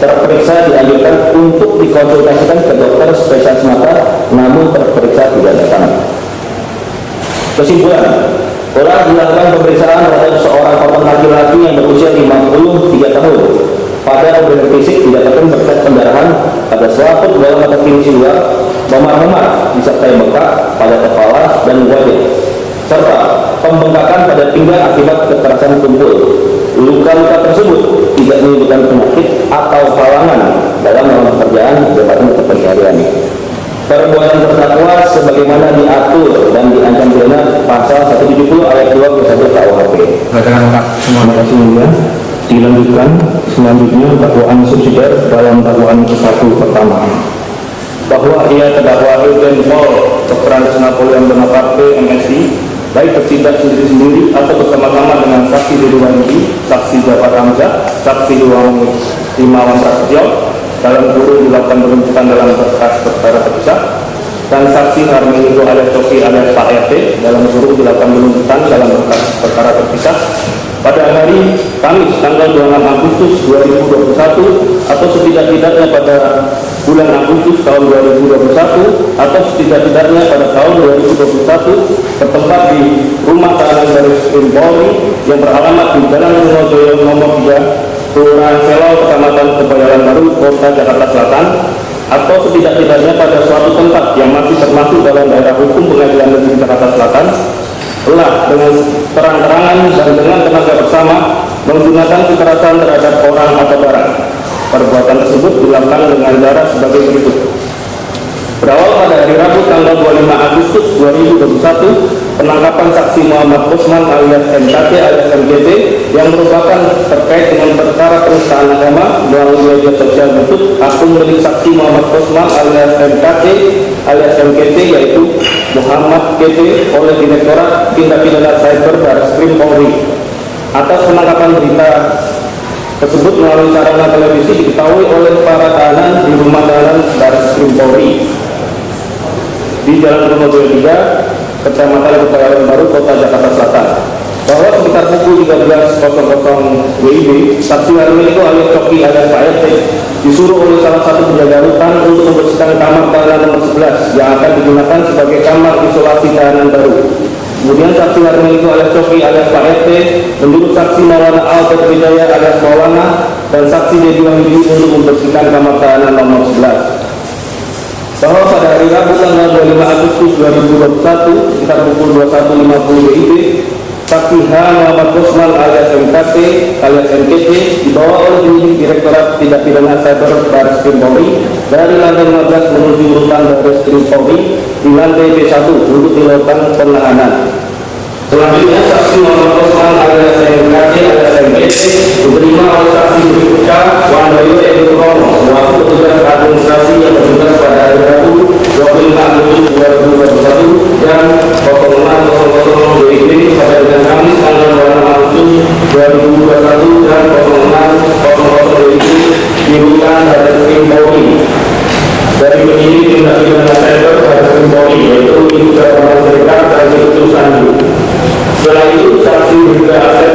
terperiksa dianjurkan untuk dikonsultasikan ke dokter spesialis mata, namun terperiksa tidak datang. Kesimpulan, telah dilakukan pemeriksaan terhadap seorang korban laki-laki yang berusia 53 tahun. Pada organ fisik tidak terdapat pendarahan pada selaput dalam mata kiri luar, memar-memar disertai bengkak pada kepala dan wajah, serta pembengkakan pada pinggang akibat kekerasan tumpul. Luka-luka tersebut tidak menimbulkan penyakit atau halangan dalam pekerjaan jabatan atau pencarian. Perbuatan terdakwa sebagaimana diatur dan diancam pidana pasal 170 ayat 2 ke 1 KUHP. Terima kasih Mulia. Dilanjutkan selanjutnya dakwaan subsidiar dalam dakwaan ke-1 pertama, bahwa ia terdakwa Irjen Pol Dr. Andes Napoleon Bonaparte MSI, baik bertindak sendiri-sendiri atau bersama-sama dengan saksi Dedi Wangi, saksi Jafar Hamzah, saksi Himawan Prasetyo dalam kurung dilakukan penuntutan dalam berkas perkara terpisah, dan saksi Harmilko alias Coki alias Pak RT dalam kurung dilakukan penuntutan dalam berkas perkara terpisah pada hari Kamis tanggal 26 Agustus 2021 atau setidak-tidaknya pada bulan Agustus tahun 2021 atau setidak-tidaknya pada tahun 2021 bertempat di Rumah Tahanan Baris Krim Polri yang beralamat di Jalan Rumojoyo nomor 3 Kelurahan Selol, Kecamatan Kebayoran Baru, Kota Jakarta Selatan, atau setidak-tidaknya pada suatu tempat yang masih termasuk dalam daerah hukum Pengadilan Negeri Jakarta Selatan, telah dengan terang-terangan dan dengan tenaga bersama menggunakan kekerasan terhadap orang atau barang. Perbuatan tersebut dilakukan dengan cara sebagai berikut. Berawal pada hari Rabu tanggal 25 Agustus 2021, penangkapan saksi Muhammad Usman alias MKT alias MGT yang merupakan terkait dengan perkara penistaan agama melalui media sosial YouTube akun milik saksi Muhammad Usman alias MKT alias MGT yaitu Muhammad KT oleh Direktorat Tindak Pidana Cyber Baris Krim Polri. Atas penangkapan berita tersebut melalui sarana televisi diketahui oleh para tahanan di rumah tahanan Baris Krim Polri di Jalan Rumojoyo 3, Kecamatan Kebayoran Baru, Kota Jakarta Selatan, bahwa sekitar pukul 13.00 WIB, saksi Harmilko alias Coki alias Pak RT disuruh oleh salah satu penjaga rutan untuk membersihkan kamar tahanan nomor 11 yang akan digunakan sebagai kamar isolasi tahanan baru. Kemudian saksi Harmilko alias Coki alias Pak RT menurut saksi Maulana Albert Wijaya alias Maulana dan saksi Dedi Wahyudi untuk membersihkan kamar tahanan nomor 11. Bahwa pada hari Rabu tanggal 25 Agustus 2021 sekitar pukul 21.50 WIB, saksi H. Muhammad Usman alias MKT alias MKT dibawa oleh penyidik Direktorat Tindak Pidana Cyber Baris Krim Polri dari lantai 15 menuju rutan Baris Krim Polri di lantai B1 untuk dilakukan penahanan. Selanjutnya saksi Muhammad Usman alias MKT alias MKT diterima oleh saksi berikutnya Wandoyo Edi Romo selaku petugas administrasi yang bertugas pada hari Rabu 25 Agustus 2021 dan 06.00 WIB pada dengan Kamis tanggal 26 Agustus 2021 dan 06.00 WIB di rutan Baris Krim Polri dari penyidik tindak pidana cyber Baris Krim Polri yaitu Ibu Jabatan Serikat dan Ibu Sandi. Setelah itu saksi Brigda Asep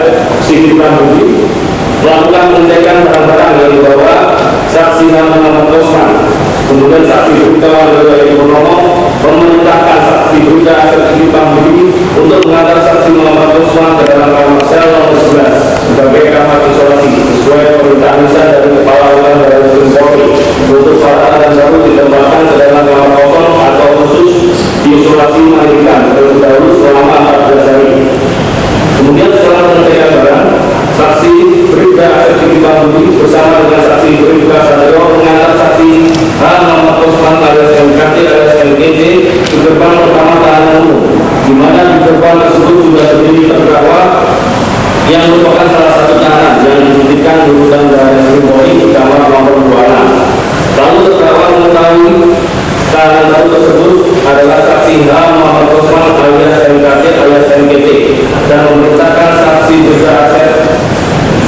Sigitran Budi melakukan pengecekan barang-barang yang dibawa saksi Muhammad Usman. Kemudian saksi Brigda Wandoyo Edi Purnomo memerintahkan saksi Brigda Asep Sigitran Budi untuk mengantar saksi Muhammad Usman ke dalam kamar sel nomor 11 sebagai kamar isolasi sesuai perintah misal dari Kepala Rutan Baris Krim Polri untuk para tahanan baru ditempatkan ke dalam kamar kosong atau khusus diisolasi mandirikan terlebih dahulu selama 14 hari. Kemudian setelah mengecekkan barang, saksi Brigda Asep Sigitran Budi bersama dengan saksi Brigda Sadeo mengantar saksi H. Muhammad Usman alias MKT alias MGT ke gerbang pertama tahanan umum, di mana di gerbang tersebut sudah berdiri terdakwa yang merupakan salah satu tahanan yang diberikan di rutan Baris Krim Polri di kamar nomor 26. Lalu terdakwa mengetahui penahanan baru tersebut adalah saksi H. Muhammad Osman alias MKT alias MKT dan memerintahkan saksi Berita Asep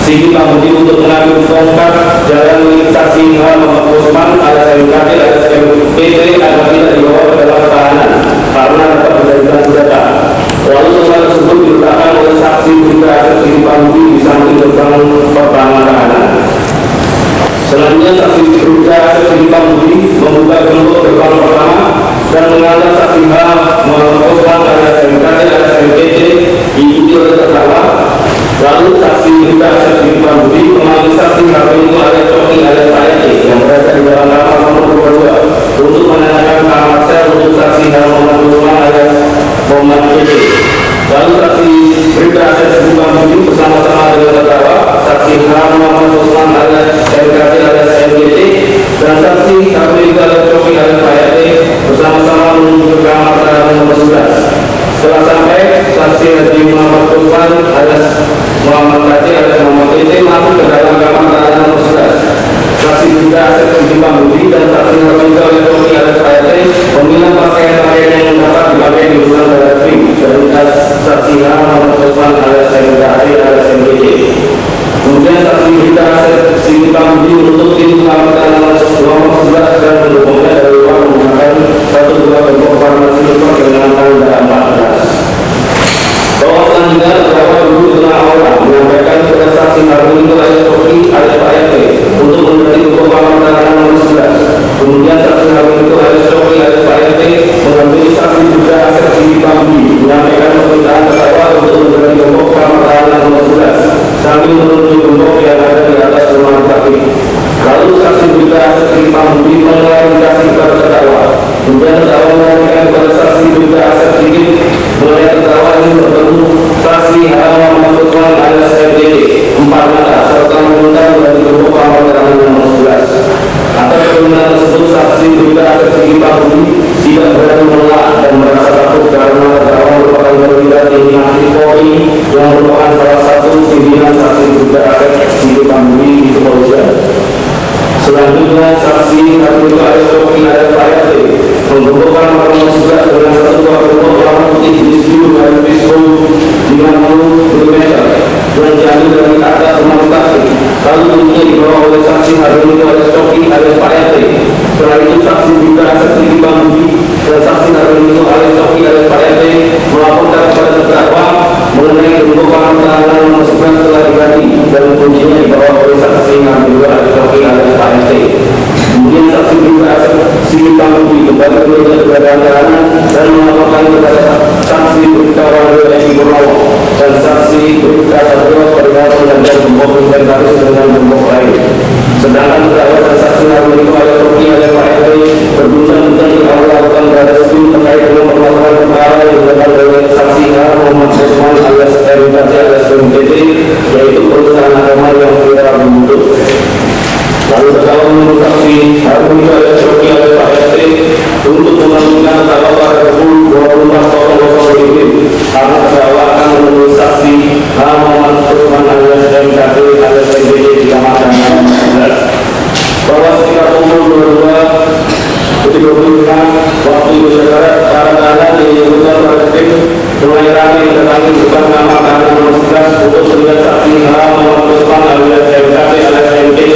Sigi Pambudi untuk mengambil tongkat jalan milik saksi H. Muhammad Osman alias MKT alias MKT agar tidak dibawa ke dalam tahanan karena dapat menjadikan senjata. Lalu tongkat tersebut diletakkan oleh saksi Berita Asep Sigi Pambudi di samping gerbang pertahanan tahanan. Selanjutnya saksi Berita Asep Sigi Pambudi membuka gembok gerbang pertama dan mengantar saksi H. Muhammad Osman alias MKT alias MKT diikuti oleh terdakwa. Lalu saksi Berita Asep Sigi Pambudi memanggil saksi Haruniko alias Coki alias Pak Ece yang berada di dalam kamar nomor 22 untuk menanyakan kamar sel untuk saksi H. Muhammad Osman alias Muhammad Ece. Lalu saksi Berita Asep Sigi Pambudi bersama-sama dengan terdakwa saksi H. Muhammad Osman alias MKT alias MKT dan saksi Haruniko alias Coki alias Pak Ece bersama-sama menuju ke kamar tahanan nomor 11. Setelah sampai, saksi Haji Muhammad Osman alias Muhammad Haji alias Muhammad Ece masuk ke dalam kamar tahanan nomor 11. Saksi Berita Asep Sigi Pambudi dan saksi Haruniko alias Coki alias Pak Ece memilah pakaian-pakaian yang dapat dipakai di ruang barat krim dari saksi H. Muhammad Osman alias MKT alias MKT. Kemudian saksi Berita Asep Sigi Pambudi menutup pintu kamar tahanan nomor 11 dan mendukungnya dari luar menggunakan satu buah gembok warna silver dengan tanda 14. Bahwa selanjutnya terdakwa duduk di tengah aula menyampaikan kepada saksi Haruniko alias Coki alias Pak Ece untuk memberi gembok kamar tahanan nomor 11. Kemudian saksi Haruniko alias Coki alias Pak Ece mengambil saksi Berita Asep Sigi Pambudi menyampaikan permintaan terdakwa untuk memberi gembok kamar tahanan nomor 11 sambil menunjuk gembok yang ada di atas rumah sakit. Lalu saksi Berita Asep Sigi Pambudi mengklarifikasi kepada terdakwa. Kemudian terdakwa menyampaikan kepada saksi Berita Asep Sigi mengenai terdakwa ini bertemu saksi H. Muhammad Osman alias MKT 4 mata serta meminta dari gembok kamar tahanan nomor 11. Atas permintaan tersebut saksi Berita Asep Sigi Pambudi tidak berani menolak dan merasa takut karena terdakwa merupakan perwira tinggi aktif Polri yang merupakan salah satu pimpinan saksi Berita Asep Sigi Pambudi di kepolisian. Selanjutnya saksi Haruniko alias Coki alias Pak Ece menggembokkan kamar nomor 11 dengan satu buah gembok warna putih jenis biru dari pistol 50 mm yang diambil dari atas rumah sakit. Lalu bunyinya dibawa oleh saksi Haruniko alias Coki alias Pak Ece. Setelah itu saksi Berita Asep Sigi Pambudi dan saksi Haruniko alias Coki alias Pak Ece melaporkan kepada terdakwa mengenai gembok kamar tahanan nomor 11 telah diganti dan kuncinya dibawa oleh saksi Haruniko alias Coki alias Pak Ece. Kemudian saksi Berita Asep Sigi Pambudi kembali ke meja keberadaan tahanan dan melaporkan kepada saksi Berita Wario Edi Purnomo dan saksi Berita Satrio perihal penggantian gembok inventaris dengan gembok lain. Sedangkan terdakwa dan saksi Haruniko alias Coki alias Pak Ece berbincang-bincang di aula rutan Baris Krim terkait dengan permasalahan perkara yang dilakukan oleh saksi H. Muhammad Osman alias MKT alias MKT yaitu perusahaan agama yang viral dibutuh. Lalu terdakwa menurut saksi Haruniko alias Coki alias Pak Ece untuk mengajukan terdakwa pada pukul 24.00 WIB karena terdakwa akan menemui saksi H. Muhammad Osman alias MKT alias MKT di kamar tahanan 11. Bahwa sekitar pukul 22.35 waktu Indonesia Barat para tahanan di rutan Baris Krim mulai ramai mendatangi gerbang kamar tahanan nomor 11 untuk melihat saksi H. Muhammad Osman alias MKT alias MKT.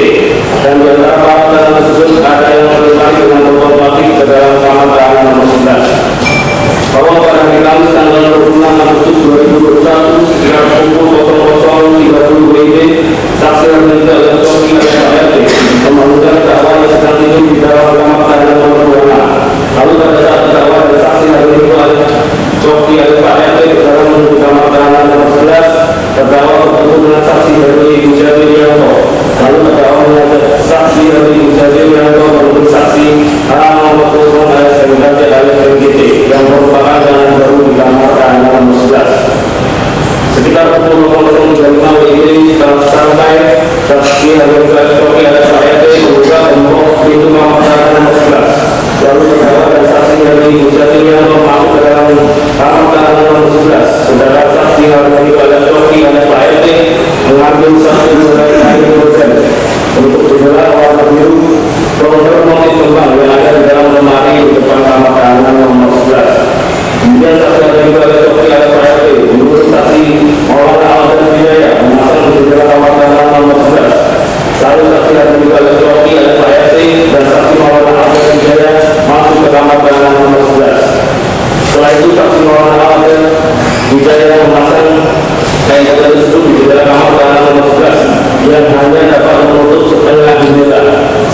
Dan di antara para tahanan tersebut ada yang berlari dengan membawa plastik ke dalam kamar tahanan nomor 11. Bahwa pada hari Kamis tanggal 26 Agustus 2021 sekitar pukul 00.30 WIB saksi Haruniko alias Coki alias Pak Ece memerlukan terdakwa yang sedang tidur di dalam kamar tahanan nomor 26. Lalu pada saat terdakwa dan saksi Haruniko alias Coki alias Pak Ece berjalan menuju kamar tahanan nomor 11, terdakwa bertemu dengan saksi Hadi Mujadi Wiranto. Lalu terdakwa mengajak saksi Hadi Mujadi Wiranto menemui saksi kamar tahanan nomor 11. Setelah itu saksi Maulana Al-Adil Wijaya memasang kain jendela tersebut di jendela kamar tahanan nomor 11 yang hanya dapat menutup setengah jendela,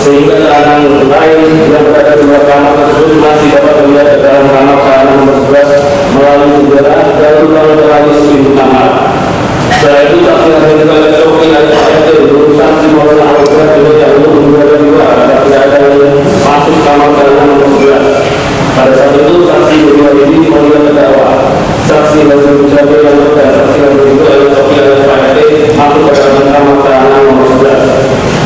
sehingga tahanan lain yang berada di luar kamar tersebut masih dapat melihat ke dalam kamar tahanan nomor 11 melalui jendela dan melalui pintu kamar. Setelah itu saksi Hakim Sofi Al-Syed berurusan saksi Maulana Al-Adil Wijaya untuk menjaga di luar agar tidak ada yang masuk kamar tahanan nomor 11. Pada saat itu saksi kedua ini melihat terdakwa saksi Hakim Mujabir yang dan saksi Hakim itu adalah Sofi Al-Syed masuk ke dalam kamar tahanan nomor 11.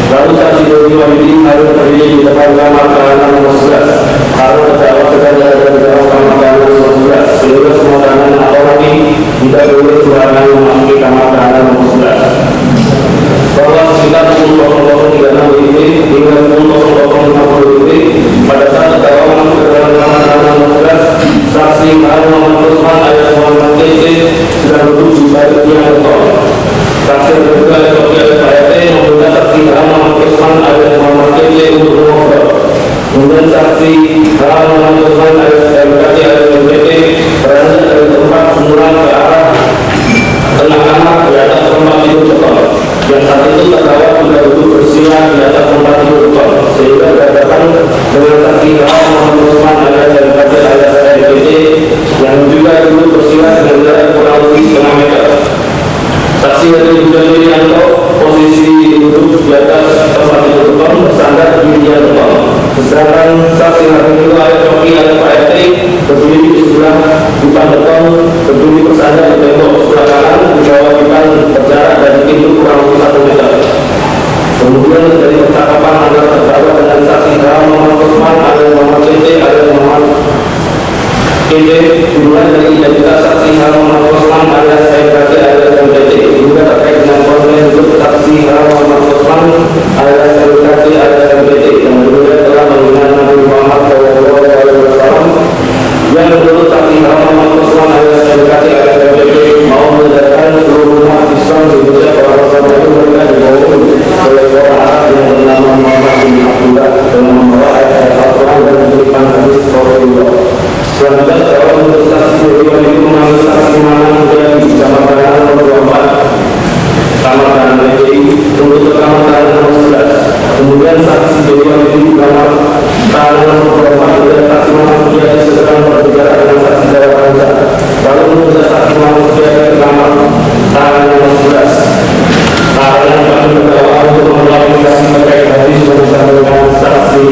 Lalu saksi kedua ini harus berdiri di depan kamar tahanan nomor 11 karena terdakwa sedang berada di dalam kamar tahanan nomor 11, sehingga semua tahanan atau lagi tidak boleh sembarangan memasuki kamar tahanan nomor 11. Bahwa sekitar pukul 00.36 WIB hingga pukul 00.50 WIB pada saat terdakwa masuk ke dalam kamar tahanan nomor 11, saksi Harun Muhammad Usman alias Muhammad KC sedang duduk di balik tiang beton. Saksi kedua Sofi Al-Syed meminta saksi Harun Muhammad Usman alias Muhammad KC untuk mengobrol. Kemudian saksi Harun Muhammad Usman alias MKC alias MKC berada dari tempat semula ke arah tengah kamar di atas tempat tidur beton. Yang saat itu terdakwa sudah duduk bersila di atas tempat tidur beton, sehingga berhadapan dengan saksi Harun Muhammad Usman alias MKC alias MKC yang juga duduk bersila dengan jarak kurang lebih setengah meter. Saksi Hakim Mujabir Yanto posisi duduk di atas tempat tidur beton bersandar di tiang beton. Sedangkan saksi Hakim itu alias Sofi Al-Syed berdiri di sebelah pipa beton, berdiri bersandar di tembok sebelah kanan di bawah pipa berjarak dari pintu kurang lebih 1 meter. Kemudian dari percakapan antara terdakwa dengan saksi Harun Muhammad Usman alias Muhammad KC alias Muhammad KC dimulai dari identitas saksi Harun Muhammad Usman alias MKC alias MKC juga terkait dengan konten hidup saksi Harun Muhammad Usman alias MKC alias MKC yang berbeda telah menghina Nabi Muhammad SAW yang menurut saksi Harun Muhammad Usman alias MKC alias MKC mau menegakkan seluruh umat Islam di Indonesia bahwa sama itu mereka dibawa oleh orang Arab yang bernama Muhammad bin Abdullah dengan membawa ayat-ayat Al-Quran dan memberikan hadis Rasulullah. Selanjutnya terdakwa menurut saksi kedua itu mengambil saksi Manan Mujahid di kamar tahanan nomor 24 kamar tahanan MPI untuk ke kamar tahanan nomor 11. Kemudian saksi kedua itu di kamar tahanan nomor 24 dan saksi Manan Mujahid sedang berbicara dengan saksi Jawa Hamzah. Lalu menurut saksi Manan Mujahid ke kamar tahanan nomor 11. Tahanan kami terdakwa untuk mengklarifikasi terkait hadis yang disampaikan saksi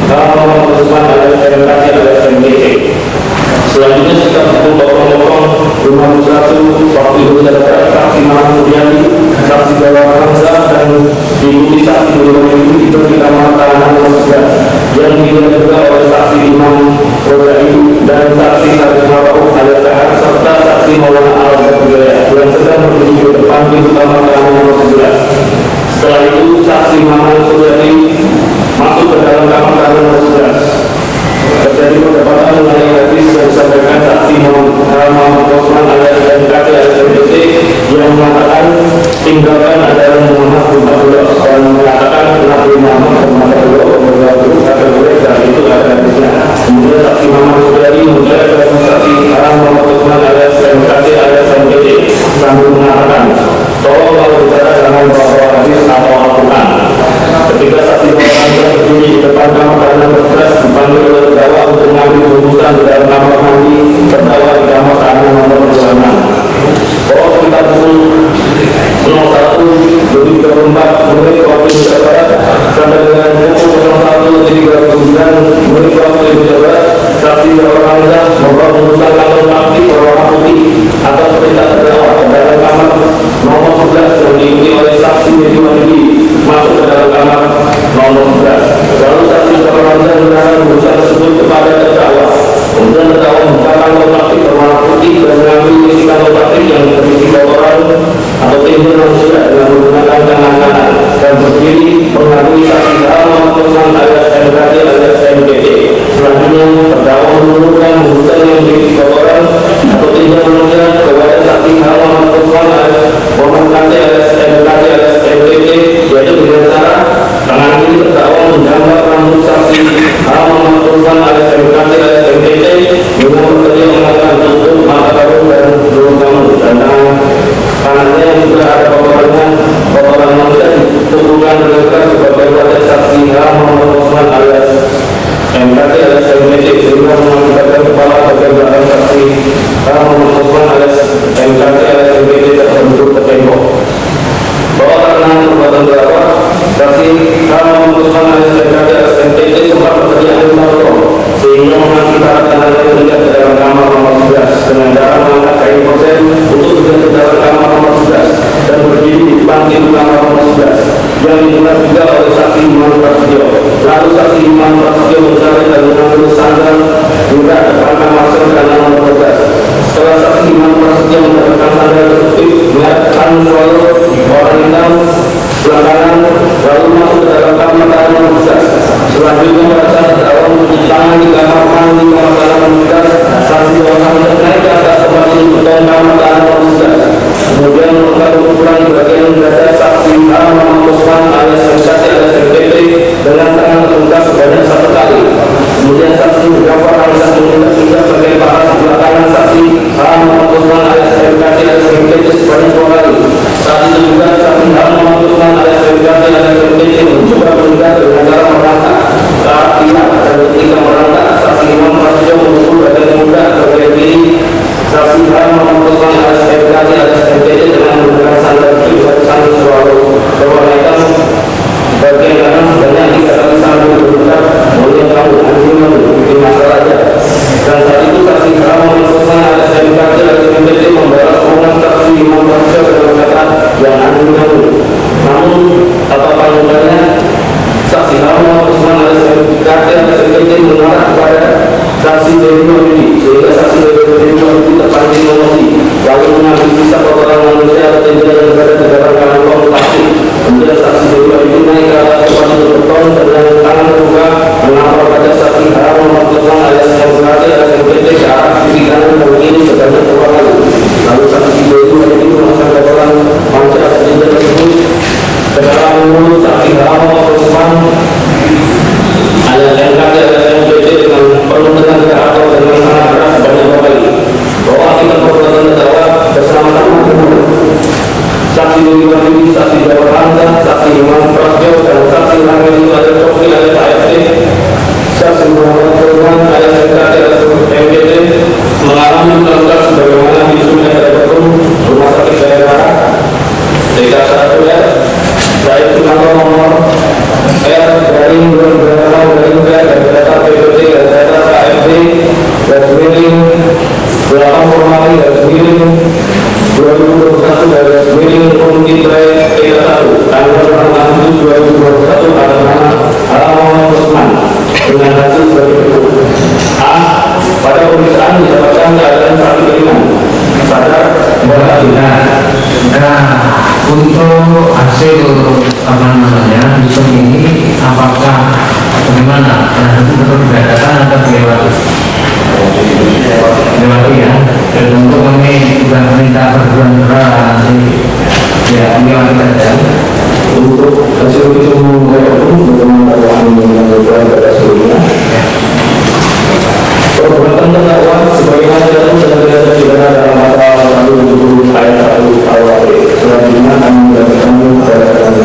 Harun Muhammad Usman alias MKC alias MKC. Selanjutnya sekitar pukul 00.51 waktu Indonesia Barat, saksi Manan Mujahid, saksi Jawa Hamzah dan diikuti saksi itu di kamar tahanan nomor 11 yang diikuti juga oleh saksi Imam Rozai dan saksi Hakim Ma'ruf alias Tahar serta saksi Maulana Al-Adil Wijaya yang sedang berdiri di depan pintu kamar tahanan nomor 11. Setelah itu saksi Manan Sujati masuk ke dalam kamar tahanan nomor 11. Terjadi perdebatan mengenai hadis yang disampaikan saksi Muhammad Usman alias MKC alias MKC yang mengatakan tinggalkan ajaran Muhammad bin Abdullah dan mengatakan Nabi Muhammad bin Abdullah dan itu ada hadisnya. Kemudian saksi Muhammad Sujati menjadi saksi Muhammad Usman alias MKC alias MKC sambil mengatakan tolonglah bicara dengan bahwa hadis atau Al-Quran. Ketika saksi Muhammad berdiri di depan kamar tahanan berkeras dipanggil oleh terdakwa untuk mengambil keputusan di dalam kamar mandi terdakwa di kamar tahanan nomor 26. Bahwa sekitar pukul 01.34 menit waktu Indonesia Barat sampai dengan pukul 01.39 menit waktu Indonesia Barat, saksi Jawa Hamzah membawa keputusan kantor pasti berwarna putih atas perintah terdakwa ke dalam kamar nomor 11 yang diikuti oleh saksi Dedi Wahidi masuk ke dalam kamar nomor 11. Lalu saksi Jawa Hamzah menyerahkan keputusan tersebut kepada terdakwa. Kemudian terdakwa membuka kantong plastik berwarna putih dan mengambil isi kantong plastik yang berisi kotoran atau timbul manusia dengan menggunakan tangan kanan dan berdiri mengakui saksi Harun Muhammad Usman alias MKC alias MKC. Selanjutnya terdakwa menurunkan bungkusan yang berisi kotoran atau timbul manusia kepada saksi Harun Muhammad Usman alias Muhammad KC alias MKC alias MKC, yaitu dengan cara tangan kiri terdakwa menjambak rambut saksi Harun Muhammad Usman alias MKC dengan cara mengangkat kain korset untuk tujuan ke dalam kamar nomor 11 dan berdiri di depan pintu kamar nomor 11 yang dibuat juga oleh saksi Iman Prasetyo. Lalu saksi Iman Prasetyo mencari dan mengambil sandal hingga depan kamar sel dan nomor 12. Setelah saksi Iman Prasetyo mendapatkan sandal tersebut, melihatkan suara orang hitam belakangan lalu masuk ke dalam kamar nomor 12. Selanjutnya pada saat terdakwa mencuci tangan di kamar mandi kamar nomor 12, saksi orang naik ke atas tempat tidur dan kamar nomor 12. Kemudian melakukan ukuran bagian dada saksi A memutuskan alias sensasi alias MPT dengan tangan terbuka sebanyak 1 kali. Kemudian saksi beberapa alias menunjuk juga sebagai paha sebelah kanan saksi A memutuskan alias MKT alias MPT sebanyak 2 kali. Saat itu juga saksi A memutuskan alias MKT alias MPT mencoba meninggal dengan cara merangkak. Saat ia dan ketika merangkak, saksi Imam Prasetyo memukul bagian muda bagian kiri. Saksi A memutuskan alias MKT alias MPT dengan menggunakan sandal kiri dan sandal berwarna hitam bagian kanan sebanyak 3 kali sambil berputar melihat kamu anjing bikin masalah aja. Dan saat itu saksi A memutuskan alias MKT alias MPT membalas omongan saksi Imam Prasetyo dengan kata yang anjing kamu. Namun tatapan mukanya saksi A memutuskan alias MKT alias MPT mengarah kepada saksi Dewi Wahyudi sehingga saksi Dewi Wahyudi terpancing emosi lalu mengambil sisa kotoran manusia atau tinja yang berada di dalam kantong plastik. Kemudian saksi Dewi Wahyudi naik ke atas tempat itu beton dan dengan tangan terbuka mengampar pada saksi A memutuskan alias MKT alias MPT ke arah kiri kanan dan kiri sebanyak 2 kali. Lalu saksi Dewi Wahyudi memasang kotoran manusia atau tinja tersebut ke dalam mulut saksi A memutuskan alias MKT alias MPT dengan penuh tenaga atau dengan sangat keras sebanyak 2 kali. Bahwa akibat perbuatan terdakwa bersama-sama saksi Dewi Wahyudi, saksi Jawab Hamzah, saksi Imam Prasetyo dan saksi Rangga itu ada Coki alias AFT, saksi Muhammad Firman alias MKT alias MPT mengalami luka sebagaimana disebutkan pada hukum rumah sakit daerah TK1 ya, baik kantor nomor R dari data PPT dan data KFD dan miring 8 Formali dan miring 2021 dan miring Komiti TK1 tanggal 6 2021 atas nama Alamat Usman dengan hasil sebagai berikut. A. Pada pemeriksaan didapatkan keadaan sakit ringan sadar untuk hasil apa namanya visum ini apakah bagaimana? Nanti tetap dikatakan atau dilewati ya. Dan untuk kami sudah minta perbuatan nanti ya dilewati saja. Untuk hasil visum bagaimana kami mengajukan pada sebelumnya. Perbuatan terdakwa sebagaimana dalam tindak pidana dalam pasal 170 ayat 1 KUHP. Selanjutnya kami mengajukan pada kami.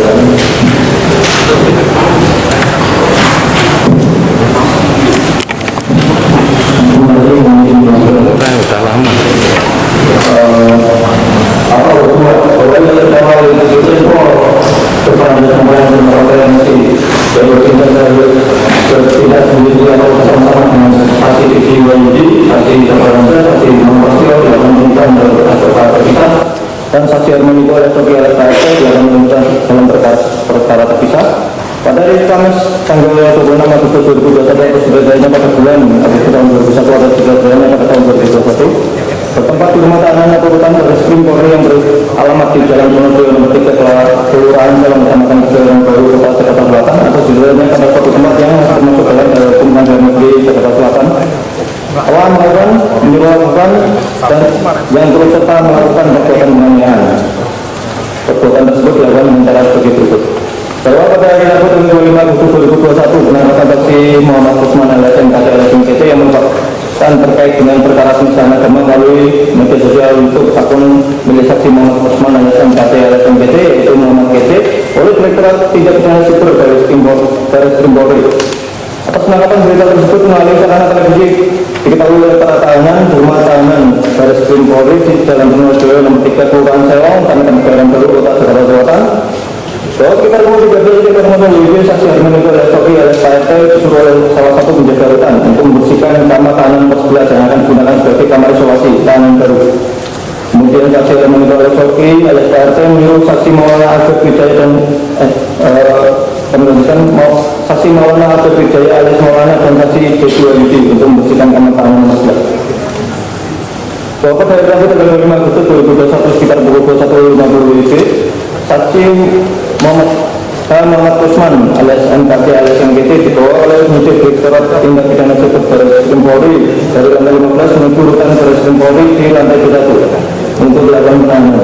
Sudah lama. Apa buat orang yang terdakwa itu kepada pemain dan organisasi yang bertindak sendiri atau bersama-sama dengan saksi Dewi Wahyudi, saksi Jawab Hamzah, saksi Imam Prasetyo yang menunjukkan dalam berkas perkara terpisah dan saksi Armando alias Coki alias KFT yang menunjukkan dalam berkas perkara terpisah. Pada hari Kamis tanggal 26 Agustus 2021 atau sebenarnya pada bulan Agustus tahun 2001 atau sebenarnya pada tahun 2021 bertempat di rumah tahanan atau rutan Barreskrim Polri yang beralamat di Jalan Wonosobo nomor 3 Kelurahan Selong Kecamatan Kejaran Baru Kota Jakarta Selatan atau sebenarnya pada suatu tempat yang termasuk dalam Hukuman Dalam Negeri Jakarta Selatan telah melakukan menyebabkan dan yang turut serta melakukan perbuatan penganiayaan. Perbuatan tersebut dilakukan dengan cara sebagai berikut. Bahwa pada hari Rabu tanggal 25 Agustus 2021 penangkapan saksi Muhammad Usman alias MKT alias MPT yang merupakan terkait dengan perkara penistaan agama melalui media sosial YouTube akun milik saksi Muhammad Usman alias MKT alias MPT yaitu Muhammad KT oleh Direktorat Tindak Pidana Siber Barreskrim Polri. Atas penangkapan berita tersebut melalui sarana televisi diketahui oleh para tahanan rumah tahanan Barreskrim Polri di Jalan Wonosobo nomor 3 Kelurahan Selong Kecamatan Kejaran Baru Kota Jakarta Selatan bahwa sekitar pukul 13 WIB saksi Armando alias Coki alias KFT disuruh oleh salah satu penjaga rutan untuk membersihkan kamar tahanan pos 11 yang akan digunakan sebagai kamar isolasi dan saksi Armaniko alias Soki alias PRT menyuruh saksi Maulana Arif Wijaya dan penulisan saksi Maulana Arif Wijaya alias Maulana dan saksi Joshua Yudi untuk membersihkan kamar tahanan nomor 11. Bahwa pada hari tanggal 5 Agustus 2021 sekitar pukul 21.50 WIB, saksi Muhammad Usman alias MKT alias MGT dibawa oleh penyidik Direktorat Tindak Pidana Cyber Barreskrim Polri dari lantai 15 menuju rutan Barreskrim Polri di lantai 1 untuk dilakukan penahanan.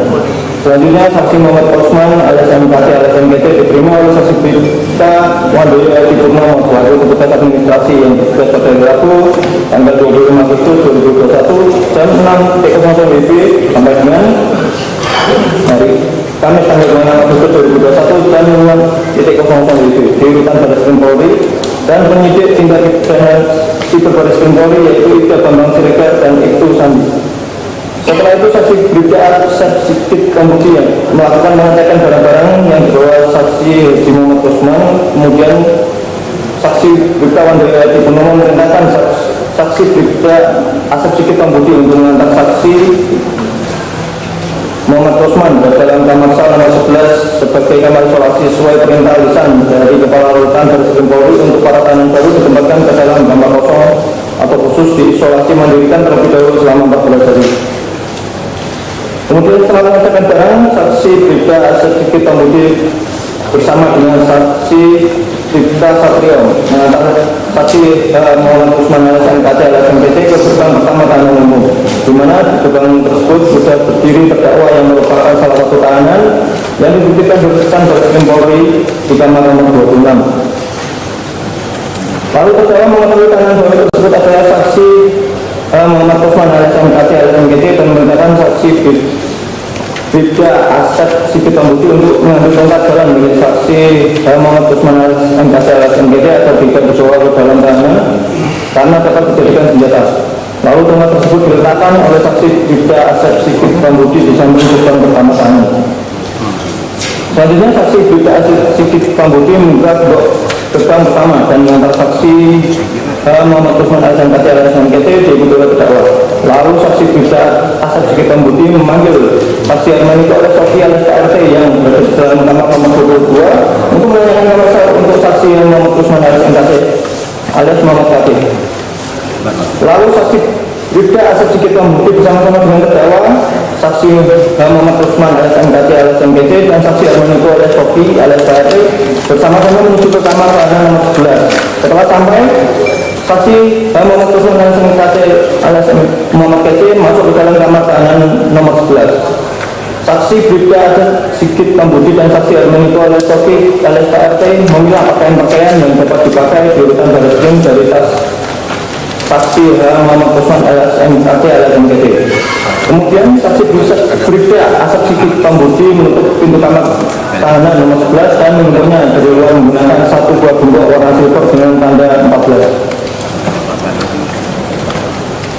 Selanjutnya saksi Muhammad Usman alias MKT alias MGT diterima oleh saksi Brita Wandoyo Adi Purnomo selaku petugas administrasi yang bertugas pada hari Rabu tanggal 25 Agustus 2021 jam 6.00 WIB sampai dengan hari Kamis tanggal 26 Agustus 2021 jam 6.00 WIB di rutan Barreskrim Polri dan penyidik tindak pidana siber Barreskrim Polri yaitu Ida Bambang Siregar dan Ibtu Sandi. Setelah itu saksi Brigda Sedikit Kamboja melakukan pengecekan barang-barang yang dibawa saksi Haji Muhammad Usman, kemudian saksi Brigda Wandoyo Adi Purnomo memerintahkan saksi Brigda Asep Sikit Kamboja untuk mengantar saksi Muhammad Usman ke dalam kamar sel nomor 11 sebagai kamar isolasi sesuai perintah lisan dari Kepala Rutan Barreskrim Polri untuk para tahanan baru ditempatkan ke dalam kamar kosong atau khusus diisolasi mandirikan terlebih dahulu selama 14 hari. Kemudian setelah mengecekkan barang, saksi Brigda Asep Sikit Kamboja bersama dengan saksi Brigda Satrio mengantar saksi Muhammad Usman alias MKT alias MPT ke gerbang pertama tahanan umum, di mana di gerbang tersebut sudah berdiri terdakwa yang merupakan salah satu tahanan yang dibuktikan berdasarkan Barreskrim Polri di kamar nomor 26. Lalu terdakwa mengetahui tahanan baru tersebut adalah saksi Muhammad Usman alias MKT alias MGT dan memerintahkan saksi Brigda Asep Sikit Kamboja untuk mengambil tongkat jalan milik saksi Muhammad Usman alias MKT alias MGT atau Brigda Joshua ke dalam tahanan karena dapat dijadikan senjata. Lalu tongkat tersebut diletakkan oleh saksi Brigda Asep Sikit Kamboja di samping gerbang pertama tahanan. Selanjutnya saksi Brigda Asep Sikit Kamboja membuka gerbang pertama dan mengantar saksi Muhammad Usman alias MKT alias MGT diikuti oleh terdakwa. Lalu saksi Brigda Asep Sikit Kamboja memanggil saksi Armaniko alias Sofi alias PRT yang berada di dalam kamar nomor 22 untuk menanyakan kamar sel untuk saksi Muhammad Usman alias MKT alias Muhammad Kati. Lalu saksi Brigda Asep Sikit Kamboja bersama-sama dengan terdakwa saksi Muhammad Usman alias MKT alias MGT dan saksi Armaniko alias Sofi alias PRT bersama-sama menuju ke kamar tahanan nomor 11. Setelah sampai, saksi Muhammad Usman alias MKT alias Muhammad Kati masuk ke dalam kamar tahanan nomor 11. Saksi Brigda Asep Sikit Kamboja dan saksi Armaniko alias Sofi alias PRT memilah pakaian-pakaian yang dapat dipakai di rutan Barreskrim dari tas saksi Muhammad Usman alias MKT alias MGT. Kemudian saksi Brigda Asep Sikit Kamboja menutup pintu kamar tahanan nomor 11 dan menggemboknya dari luar menggunakan satu buah gembok warna silver dengan tanda 14.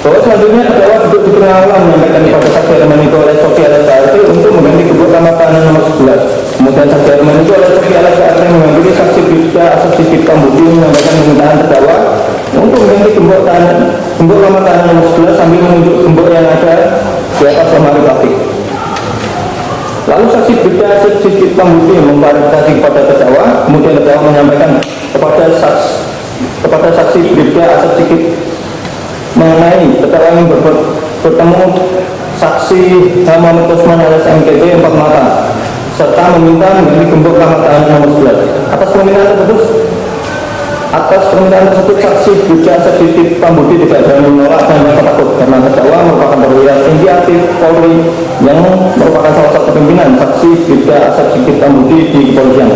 Bahwa selanjutnya terdakwa duduk di tengah aula menyampaikan kepada saksi Armaniko alias Sofi alias PRT untuk mengganti gembok kamar tahanan nomor 11. Kemudian saksi Armaniko alias Sofi alias PRT mengampiri saksi Brigda Asep Sikit Kamboja menyampaikan permintaan terdakwa untuk mengganti gembok kamar tahanan nomor 11 sambil menunjuk gembok yang ada di atas lemari plastik. Lalu saksi Brigda Asep Sikit Kamboja memklarifikasi kepada terdakwa, kemudian terdakwa menyampaikan kepada saksi Brigda Asep Sikit mengenai terdakwa yang bertemu saksi Muhammad Usman alias MGT 4 mata serta meminta mengganti gembok kamar tahanan nomor 11. Atas permintaan tersebut saksi Brigda Asep Sikit Kamboja tidak berani menolak dan merasa takut karena terdakwa merupakan perwira tinggi aktif Polri yang merupakan salah satu pimpinan saksi Brigda Asep Sikit Kamboja di kepolisian.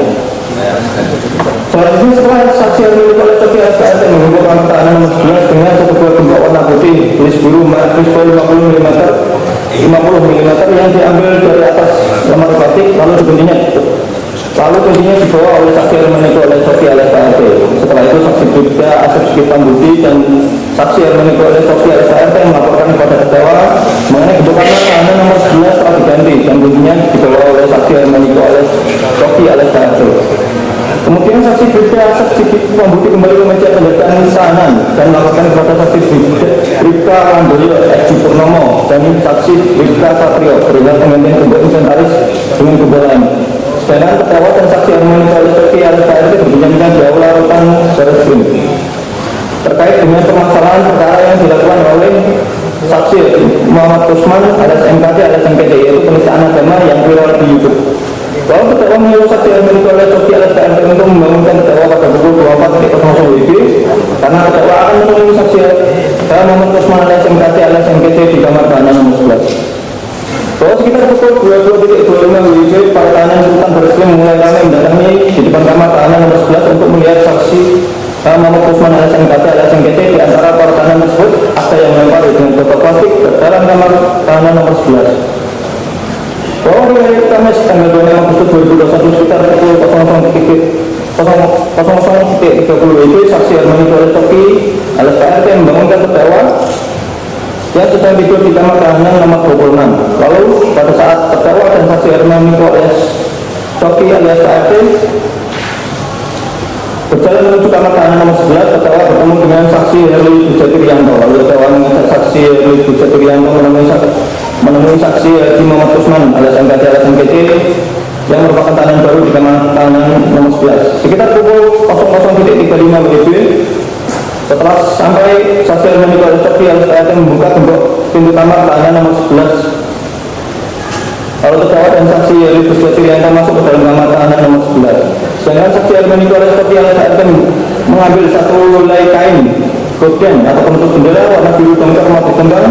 Selanjutnya setelah saksi Armaniko alias Sofi alias PRT menggembok kamar tahanan nomor 11 dengan satu buah gembok warna putih tulis biru Crispo 50 mm yang diambil dari atas lemari plastik lalu kuncinya dibawa oleh saksi Armaniko alias Sofi alias PRT. Setelah itu saksi Brigda Asep Sikit Kamboja dan saksi Armaniko alias Sofi alias PRT melaporkan kepada terdakwa mengenai gembok kamar tahanan nomor 11 telah diganti dan kuncinya dibawa oleh saksi Armaniko alias Sofi alias PRT. Kemudian saksi Brigda Asep Sikit Kamboja kembali ke meja penjagaan tahanan dan melaporkan kepada saksi Brigda Wandoyo Adi Purnomo dan saksi Rifka Satrio perihal penggantian gembok inventaris dengan gembok lain. Sedangkan terdakwa dan saksi Armani Tolestoki alias KRT berbincang-bincang di aula rutan Barreskrim terkait dengan permasalahan perkara yang dilakukan oleh saksi Muhammad Kusman alias MKT alias MKT, yaitu penistaan agama yang viral di YouTube. Bahwa terdakwa menyuruh saksi Armani Tolestoki alias KRT untuk membangunkan terdakwa pada pukul 24.00 WIB karena terdakwa akan menemui saksi Muhammad Kusman alias MKT alias MKT di kamar tahanan nomor 11. Bahwa sekitar pukul 20.25 WIB, para tahanan rutan Barreskrim mulai ramai mendatangi di depan kamar tahanan nomor 11 untuk melihat saksi Muhammad Kusman alias MKT alias MKT. Di antara para tahanan tersebut ada yang melempar dengan botol plastik ke dalam kamar tahanan nomor 11. Bahwa di hari Kamis tanggal 26 Agustus 2021 sekitar pukul 00.30 WIB, saksi Armani Tolestoki alias KRT membangunkan terdakwa yang sedang tidur di kamar tahanan nomor 26. Lalu pada saat terdakwa dan saksi Armani Tolestoki alias KRT berjalan menuju kamar tahanan nomor 11, terdakwa bertemu dengan saksi Herli Bujatirianto. Lalu terdakwa mengajak saksi Herli Bujatirianto menemui saksi Haji Muhammad Kusman alias MKT alias MKT yang merupakan tahanan baru di kamar tahanan nomor 11. Sekitar pukul 00.35 WIB, setelah sampai saksi Armani Tolestoki alias KRT membuka gembok pintu kamar tahanan nomor 11. Lalu terdakwa dan saksi Herli Bujatirianto masuk ke dalam kamar tahanan nomor 11. Sedangkan saksi Armani Tolestoki alias KRT mengambil satu helai kain gorden atau penutup jendela warna biru dongker motif kembang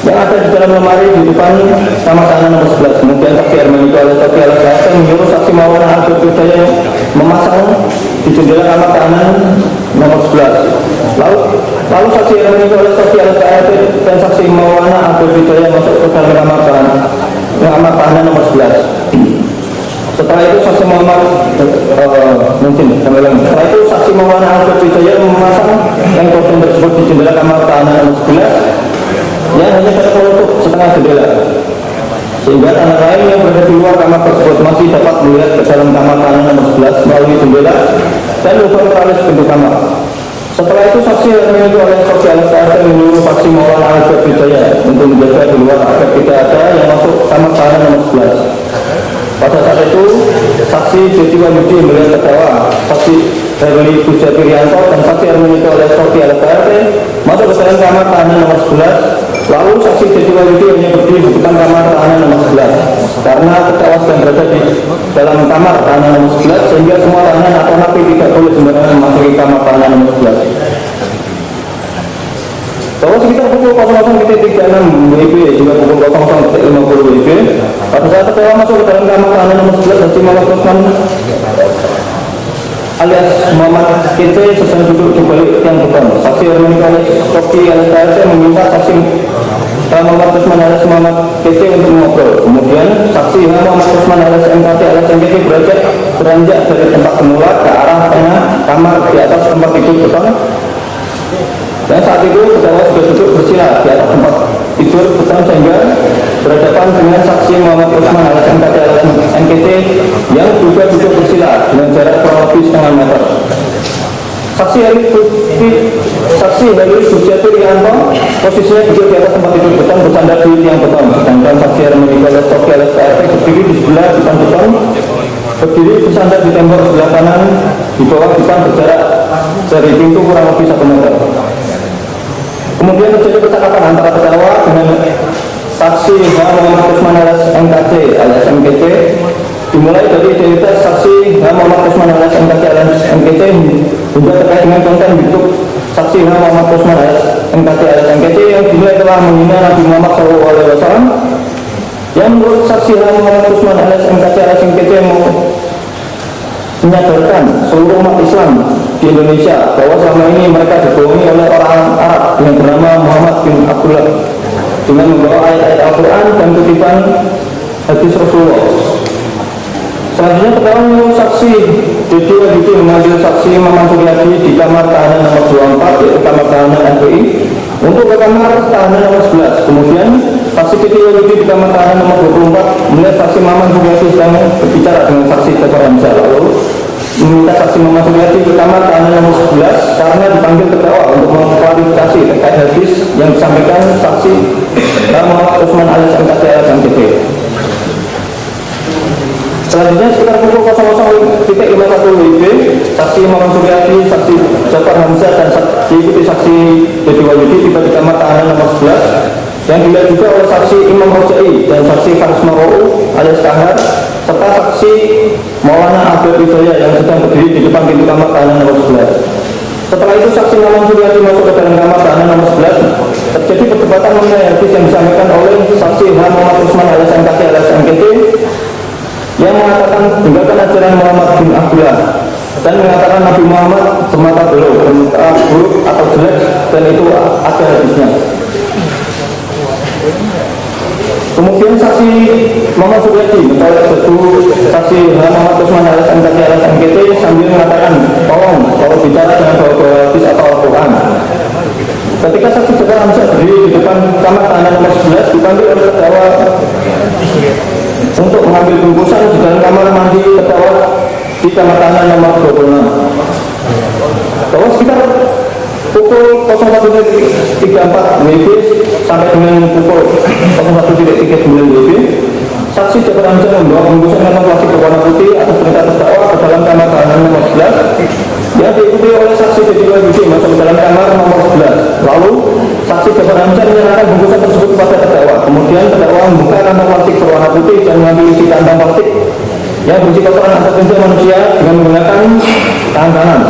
yang ada di dalam lemari di depan kamar tahanan nomor 11. Kemudian saksi Armani Tolestoki alias KRT menyuruh saksi Maulana Albert Wijaya memasang di jendela kamar tahanan nomor 11. Lalu saksi Armani Tolestoki alias KRT dan saksi Maulana Albert Wijaya masuk ke dalam kamar tahanan nomor 11. Setelah itu saksi Setelah itu saksi Maulana Albert Wijaya memasang yang gorden tersebut di jendela kamar tahanan nomor 11 yang hanya pada penutup setengah jendela, sehingga tahanan lain yang berada di luar kamar tersebut masih dapat melihat ke dalam kamar tahanan nomor 11 melalui jendela dan lubang teralis pintu kamar. Setelah itu saksi Armani Tolestoki alias KRT menyuruh saksi Maulana Albert Wijaya untuk menjaga di luar agar tidak ada yang masuk kamar tahanan nomor 11. Pada saat itu, saksi Jody Wahyudi melihat terdakwa, saksi Herli Bujatirianto dan saksi Armani Tolestoki alias KRT masuk ke dalam kamar tahanan nomor 11. Lalu saksi Jody Wahyudi hanya berdiri di depan kamar tahanan nomor 11 karena terdakwa sedang berada di dalam kamar tahanan nomor 11, sehingga semua tahanan atau napi tidak boleh sembarangan memasuki kamar tahanan nomor 11. Bahwa sekitar pukul 00.36 WIB hingga pukul 00.50 WIB, pada saat terdakwa masuk ke dalam kamar tahanan nomor 11, Haji Muhammad Kusman alias Muhammad KT sedang duduk di balik tiang beton. Saksi Armani Tolestoki alias KRT meminta saksi Muhammad Kusman alias Muhammad KT untuk mengobrol. Kemudian saksi Muhammad Kusman alias MKT alias MKT beranjak dari tempat semula ke arah tengah kamar di atas tempat tidur beton. Dan saat itu terdakwa sudah duduk bersila di atas tempat tidur beton sehingga berhadapan dengan saksi Muhammad Kusman alias MKT alias MKT yang juga duduk bersila dengan jarak kurang lebih setengah meter. Saksi Herli Bujatirianto posisinya duduk di atas tempat tidur beton bersandar di tiang beton, sedangkan saksi Armani Tolestoki alias KRT berdiri di sebelah depan beton, berdiri bersandar di tembok sebelah kanan di bawah depan berjarak dari pintu kurang lebih 1 meter. Kemudian terjadi percakapan antara terdakwa dengan saksi Muhammad Kusman alias MKT alias MKT, dimulai dari identitas saksi Muhammad Kusman alias MKT alias MKT hingga terkait dengan konten YouTube saksi Muhammad Kusman alias MKT alias MKT yang dinilai telah menghina Nabi Muhammad SAW, yang menurut saksi Muhammad Kusman alias MKT alias MKT menyadarkan seluruh umat Islam di Indonesia bahwa selama ini mereka dibohongi oleh orang Arab yang bernama Muhammad bin Abdullah dengan membawa ayat-ayat Al-Quran dan kutipan hadis Rasulullah. Selanjutnya terdakwa menyuruh saksi Jody Wahyudi mengambil saksi Maman Suryadi di kamar tahanan nomor 24, yaitu kamar tahanan NPI, untuk ke kamar tahanan nomor 11. Kemudian saksi Jody Wahyudi di kamar tahanan nomor 24 melihat saksi Maman Suryadi sedang berbicara dengan saksi Jafar Hamzah. Lalu meminta saksi Muhammad Suryati ke kamar tahanan nomor 11 karena dipanggil terdakwa untuk mengklarifikasi terkait hadis yang disampaikan saksi Muhammad Usman alias MKT alias MKT. Selanjutnya sekitar pukul 00.51 WIB, saksi Muhammad Suryati, saksi Jafar Hamzah dan diikuti saksi Dedi Wahyudi tiba di kamar tahanan nomor 11 yang dilihat juga oleh saksi Imam Rojai dan saksi Faris Marou alias Kahar serta saksi Maulana Abdul Hidayah yang sedang berdiri di depan pintu kamar tahanan nomor 11. Setelah itu saksi Muhammad Suryati masuk ke dalam kamar tahanan nomor 11. Terjadi perdebatan mengenai hadis yang disampaikan oleh saksi Muhammad Usman alias MKT alias MKT yang mengatakan tinggalkan ajaran Muhammad bin Abdullah dan mengatakan Nabi Muhammad semata buruk atau jelek dan itu ada hadisnya. Kemudian saksi Muhammad Suryati mencolek baju saksi Muhammad Usman alias MKT alias MKT sambil mengatakan tolong kalau bicara jangan bawa-bawa hadis atau Al-Quran. Ketika saksi Jafar Hamzah berdiri di depan kamar tahanan nomor 11 dipanggil oleh terdakwa untuk mengambil bungkusan di dalam kamar mandi terdakwa di kamar tahanan nomor 26. Bahwa sekitar pukul 01.34 WIB sampai dengan pukul 01.39 WIB, saksi Jafar Hamzah membawa bungkusan kantong plastik berwarna putih atas perintah terdakwa ke dalam kamar tahanan nomor 11 yang diikuti oleh saksi Dedi Wahyudi masuk ke dalam kamar nomor 11. Lalu saksi Jafar Hamzah menyerahkan bungkusan tersebut kepada terdakwa. Kemudian terdakwa membuka kantong plastik berwarna putih dan mengambil isi kantong plastik yang berisi kotoran atau kencing manusia dengan menggunakan tangan kanan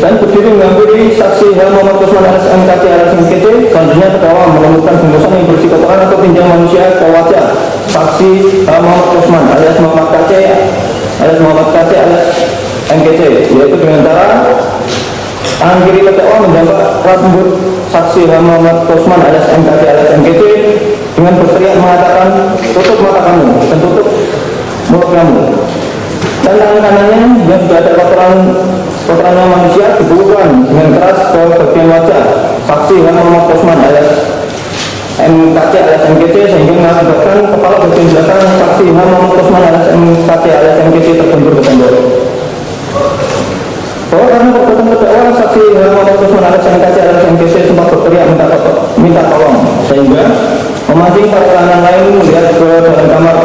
dan berdiri menghampiri saksi Muhammad Usman alias MKT alias MKT. Selanjutnya terdakwa menemukan bungkusan yang berisi kotoran atau tinjau manusia ke wajah saksi Muhammad Usman alias Muhammad KT alias MKT, yaitu dengan cara tangan kiri terdakwa menjambak rambut saksi Muhammad Usman alias MKT alias MKT dengan berteriak mengatakan tutup mata kamu dan tutup mulut kamu. Dan tangan kanannya yang sudah ada kotorannya manusia dibukukan dengan keras ke bagian wajah saksi Muhammad Usman alias MKT alias MKT sehingga mengakibatkan kepala bagian belakang saksi Muhammad Usman alias MKT alias MKT terbentur ke tembok. Bahwa karena perbuatan terdakwa saksi Muhammad Usman alias MKT alias MKT sempat berteriak minta tolong sehingga memancing para tahanan lain melihat ke dalam kamar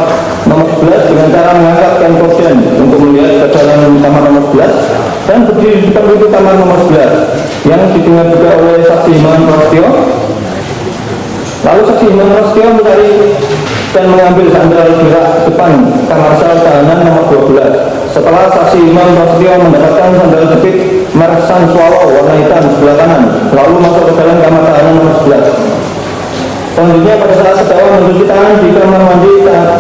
nomor 11 dengan cara mengangkat camcorder untuk melihat ke dalam kamar nomor 11 dan berdiri di depan pintu kamar nomor 11 yang didengar juga oleh saksi Imam Prasetyo. Lalu saksi Imam Prasetyo mencari dan mengambil sandal gerak depan kamar sel tahanan nomor 12. Setelah saksi Imam Prasetyo mendapatkan sandal jepit merek Sun Swallow warna hitam sebelah kanan, lalu masuk ke dalam kamar tahanan nomor 11. Selanjutnya pada saat terdakwa mencuci tangan di kamar mandi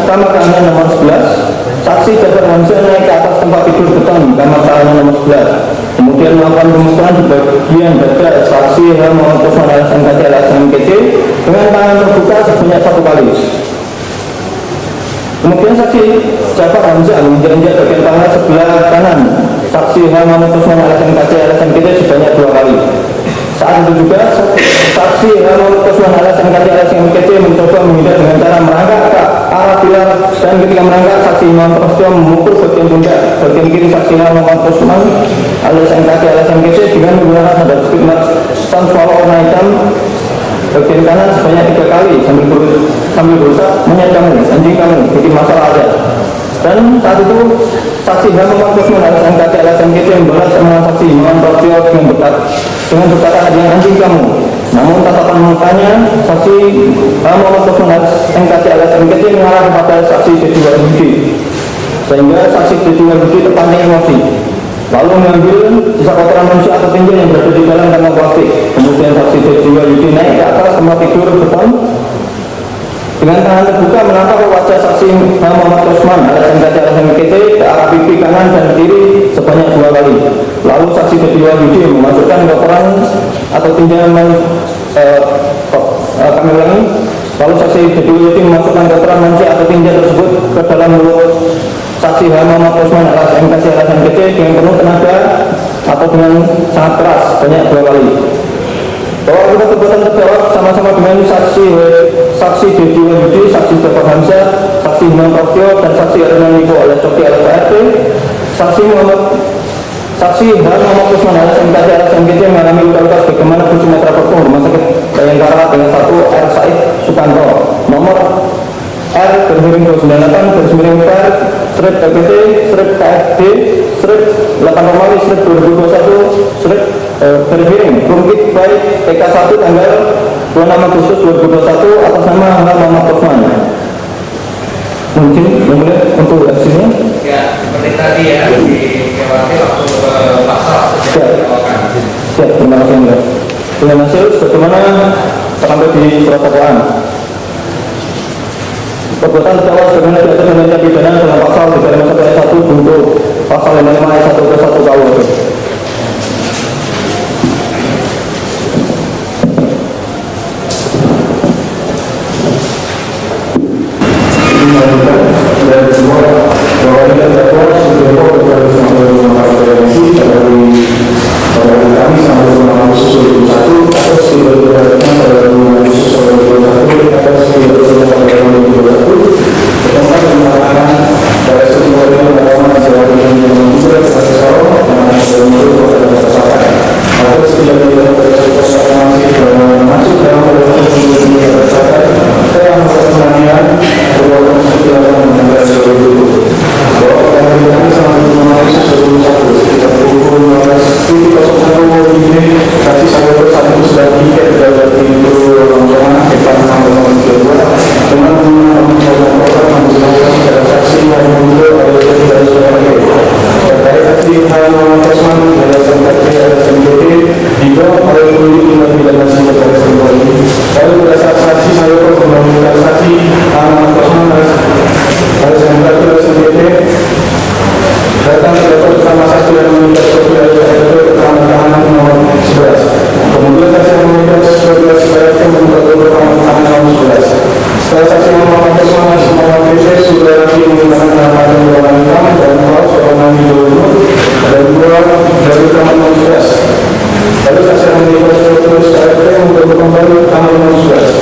kamar tahanan nomor 11, saksi Jafar Hamzah naik ke atas tempat tidur beton kamar tahanan nomor 11. Kemudian melakukan pemukulan di bagian dada saksi Muhammad Usman alias MKT alias MKT dengan tangan terbuka sebanyak 1 kali. Kemudian saksi Jafar Hamzah menginjak-injak bagian paha sebelah kanan saksi Muhammad Usman alias MKT alias MKT sebanyak 2 kali. Saat itu juga saksi Muhammad Usman alias MKT alias MKT mencoba menghindar dengan cara merangkak ke arah pilar dan ketika merangkak saksi Imam Prasetyo memukul bagian pundak bagian kiri saksi Muhammad Usman alias MKT alias MKT dengan menggunakan sandal jepit Sun Swallow warna hitam bagian kanan sebanyak 3 kali sambil berusaha menyadang anjing kamu bikin masalah aja. Dan saat itu saksi Muhammad Usman alias MKT alias MKT membalas sama saksi Imam Prasetyo dengan berkata dengan anjing kamu. Namun tatapan mukanya saksi Muhammad Usman alias MKT alias MKT mengarah kepada saksi Dedi Wahyudi sehingga saksi Dedi Wahyudi terpancing emosi lalu mengambil sisa kotoran manusia atau tinja yang berada di dalam kantong plastik. Kemudian saksi Dedi Wahyudi naik ke atas tempat tidur beton dengan tangan terbuka menatap wajah saksi Muhammad Usman alias MKT alias MKT ke arah pipi kanan dan kiri sebanyak 2 kali. Lalu saksi Dedi Wahyudi memasukkan kotoran atau tinja kami ulangi. Lalu saksi Dedi Wahyudi memasukkan kotoran manusia atau tinja tersebut ke dalam mulut saksi Muhammad Usman alias MKT alias MKT dengan penuh tenaga atau dengan sangat keras sebanyak 2 kali. Bahwa kita perbuatan terdakwa sama-sama dengan saksi Dedi Wahyudi, saksi Jafar Hamzah, saksi Imam Prasetyo dan saksi Erna Niko alias Coki alias PRT Saksi H. Muhammad Usman alias MKT alias MKT mengalami luka sebagaimana Pucuk Matra Perpung Rumah Sakit Bayangkara dengan 1 R. Said Sukanto nomor R /98 per strip LPT strip KFD strip 8 Romawi strip 2021 strip garis Rumkit baik TK1 tanggal 26 Agustus 2021 atas nama H. Muhammad Usman. Mungkin untuk aksinya Ya, seperti tadi ya, dilewati langsung ke pasal siap, terima kasih Mbak. Dengan hasil bagaimana sampai di surat dakwaan. Perbuatan terdakwa sebagaimana diatur dengan tindak pidana dengan pasal 351 ayat 1 untuk pasal 55 ayat 1 ke 1 KUHP. dan semua bahwa ini terdakwa sudah berproses dari kami sampai 5 Agustus 2021 atas diberlakukan pada 5 Agustus 2021 atas diberlakukan pada 2021 bertempat mengatakan pada sebuah yang pertama adalah yang juga tersesuai dengan menurut pada kesalahan atas diberlakukan pada sebuah masih masuk dalam proses yang berdasarkan telah melakukan perbuatan sosial yang mengenai itu bahwa kami sampai 5 Agustus 2021 sekitar pukul 15.01 ini kasih sampai bersatu sudah tiket dari pintu rongsonan depan sampai nomor 32 dengan menggunakan menggunakan pada saksi yang muncul ada dari saudara terkait saksi Muhammad Usman pada saksi ada MJT dibawa oleh kulit tindak pidana pada sebuah ini lalu pada saat saksi saya menggunakan saksi Muhammad Usman ada MJT datang terdapat bersama saksi yang meminta saksi dari tahanan nomor 11. Kemudian saksi yang meminta 11 supaya membuka tahanan nomor 11. Setelah saksi Muhammad Usman Muhammad sudah lagi menggunakan nama dan ruangan hitam dan kaos warna hijau dan dua dari tahanan nomor 11. Lalu saksi yang meminta 11 supaya membuka kembali tahanan nomor 11.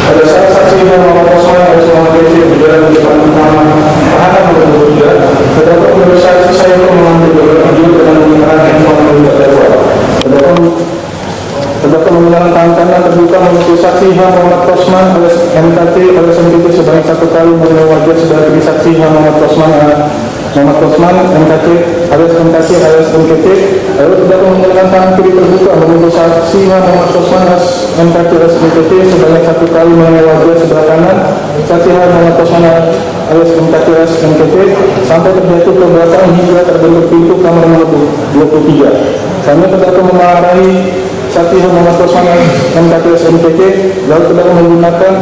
Pada saat saksi Muhammad Usman berjalan di depan tahanan nomor 3, terdapat menurut saksi saya mengambil beberapa video dengan menggunakan handphone milik terdakwa. Terdapat menggunakan tangan kanan terbuka menuju saksi H. Muhammad Usman alias MKT alias MKT sebanyak 1 kali menerima wajah sebagai saksi H. Muhammad Usman MKT alias MKT alias MKT. Lalu terdapat menggunakan tangan kiri terbuka menuju saksi H. Muhammad Usman alias MKT alias MKT sebanyak 1 kali menerima wajah sebelah kanan saksi H. Muhammad Usman alias MKT alias MKT sampai terjatuh ke belakang hingga terbentuk pintu kamar nomor 23. Kami terdapat memarahi saksi Muhammad Usman MKT alias MKT lalu terdapat menggunakan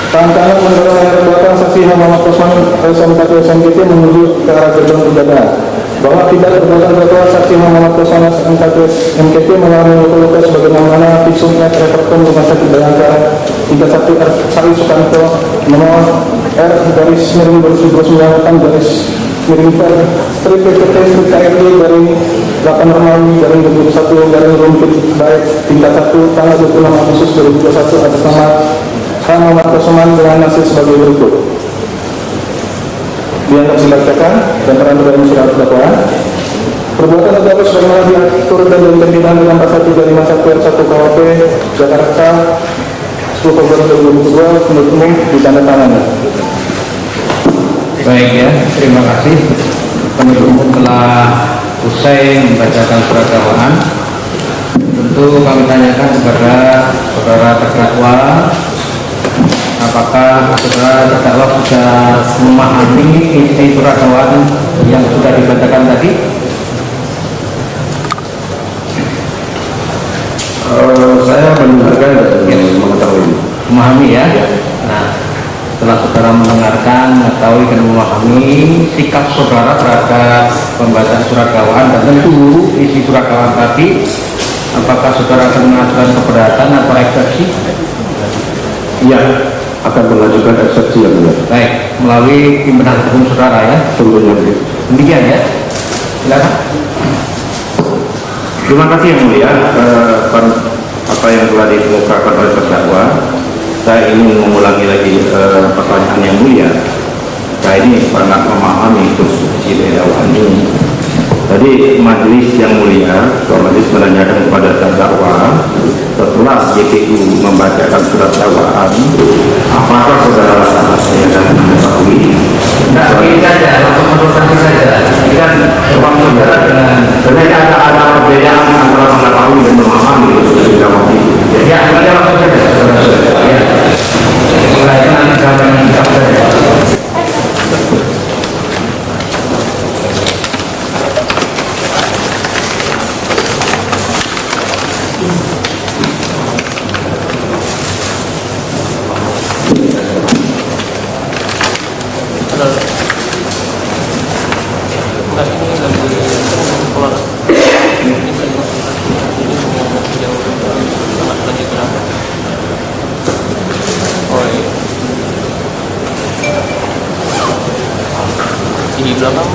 tangan kanan mendorong layar belakang saksi Muhammad Usman alias MKT alias MKT menuju ke arah gerbang udara. Bahwa tidak terdapat terdakwa saksi Muhammad Usman alias MKT alias MKT mengalami luka-luka sebagaimana visumnya terrekom rumah sakit Bayangkara 31 R. Said Sukanto nomor R garis miring 2098 garis miring per strip PPT strip KRD garing 8 Romawi garing 21 garing Rumkit baik tingkat 1 tanggal 26 Agustus 2021 atas nama H. Muhammad Usman dengan hasil sebagai berikut. Dianggap dibacakan dan terang dalam surat dakwaan. Perbuatan terdakwa sebagaimana diatur dan ditentukan dalam pasal 351 ayat 1 KUHP Jakarta 10 Februari 2022 menurut umum ditandatangani. Baik ya, terima kasih. Penuntut umum telah usai membacakan surat dakwaan. Tentu kami tanyakan kepada saudara terdakwa, apakah saudara terdakwa sudah memahami isi surat dakwaan yang sudah dibacakan tadi? Saya mendengarkan dan mengetahui. Memahami ya? Nah, setelah saudara mendengarkan, mengetahui dan memahami sikap saudara terhadap pembacaan surat dakwaan dan tentu isi surat dakwaan tadi, apakah saudara akan mengajukan keberatan atau eksepsi? Iya, akan mengajukan eksepsi yang benar. Baik, melalui pimpinan hukum saudara ya? Tentunya. Demikian ya? Silakan. Terima kasih yang mulia. Apa yang telah dikemukakan oleh terdakwa, saya ingin mengulangi lagi pertanyaan yang mulia. Saya ini sangat memahami isi dakwaan ini. Tadi majelis yang mulia, majelis menanyakan kepada terdakwa setelah JPU membacakan surat dakwaan, apakah saudara yang mengetahui? Tidak, ini saja, langsung konsultasi saja. Ini kan ruang saudara dengan Sebenarnya ada perbedaan antara mengetahui dan memahami itu dalam itu. ya, kita langsung saja. Ya. Setelah itu nanti kami kita saja. Di belakang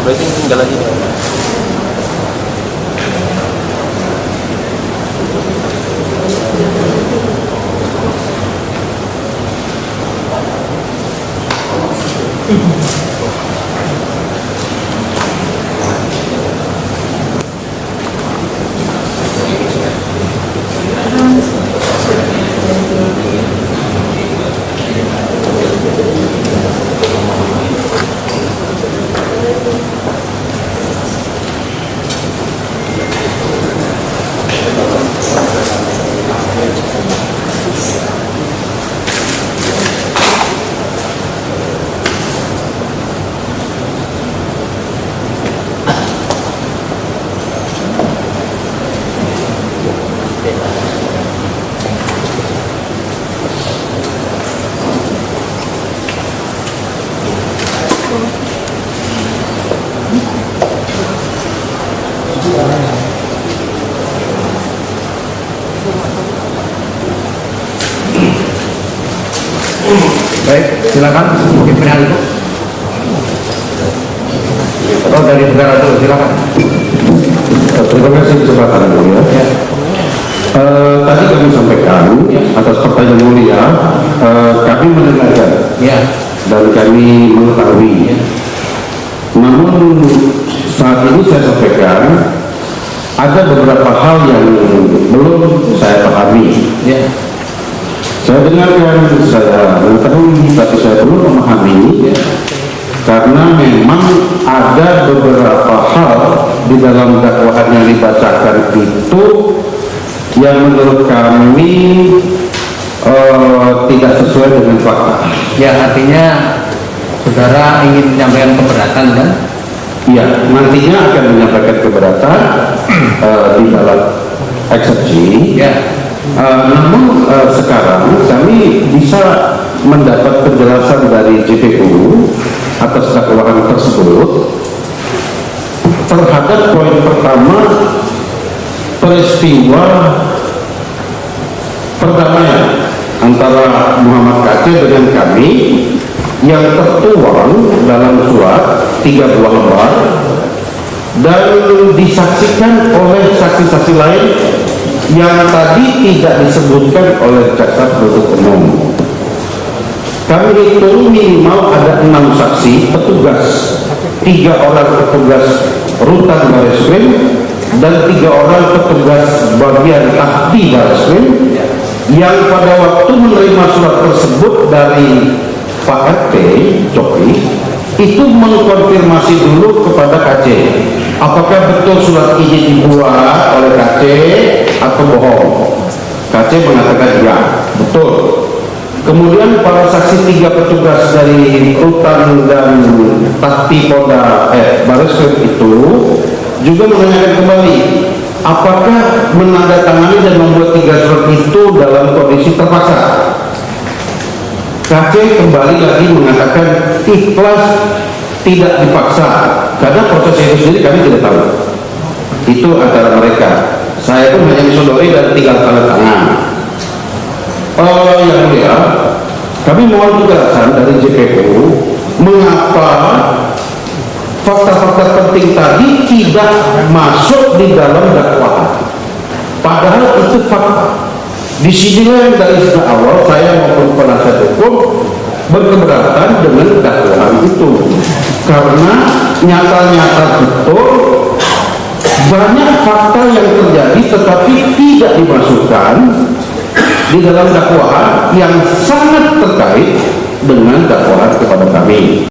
berarti tinggal lagi. Baik, silakan pimpinan itu. Oh, dari saudara dulu, silakan. Terima kasih kesempatan yang mulia. Ya. Tadi kami sampaikan atas pertanyaan mulia, kami mendengarkan Ya. dan kami mengetahui. Namun saat ini saya sampaikan ada beberapa hal yang belum saya pahami. Ya. Saya dengarkan, saya mengetahui, tapi saya belum memahami. Karena memang ada beberapa hal di dalam dakwaan yang dibacakan itu yang menurut kami tidak sesuai dengan fakta. Ya, artinya saudara ingin menyampaikan keberatan kan? Iya, nantinya akan menyampaikan keberatan di dalam eksepsi. Ya. Namun sekarang kami bisa mendapat penjelasan dari JPU atas dakwaan tersebut terhadap poin pertama, peristiwa perdamaian antara Muhammad Kacil dengan kami yang tertuang dalam surat 3 buah lembar dan disaksikan oleh saksi-saksi lain yang tadi tidak disebutkan oleh jaksa penuntut umum. Kami hitung minimal ada 6 saksi, petugas, 3 orang petugas rutan Bareskrim dan 3 orang petugas bagian tahti Bareskrim yang pada waktu menerima surat tersebut dari Pak RT Coki itu mengkonfirmasi dulu kepada KC apakah betul surat ini dibuat oleh KC atau bohong. KC mengatakan ya, betul. Kemudian para saksi 3 petugas dari rutan dan tahti Polda Bareskrim itu juga menanyakan kembali apakah menandatangani dan membuat 3 surat itu dalam kondisi terpaksa. KC kembali lagi mengatakan ikhlas, tidak dipaksa, karena proses itu sendiri kami tidak tahu. Itu antara mereka. Saya pun hanya disodori dan tinggal tanda tangan. Yang mulia, kami mohon penjelasan dari JPU mengapa fakta-fakta penting tadi tidak masuk di dalam dakwaan. Padahal itu fakta. Di sinilah yang dari sejak awal saya maupun penasihat hukum berkeberatan dengan dakwaan itu, karena nyata-nyata betul banyak fakta yang terjadi tetapi tidak dimasukkan di dalam dakwaan yang sangat terkait dengan dakwaan kepada kami.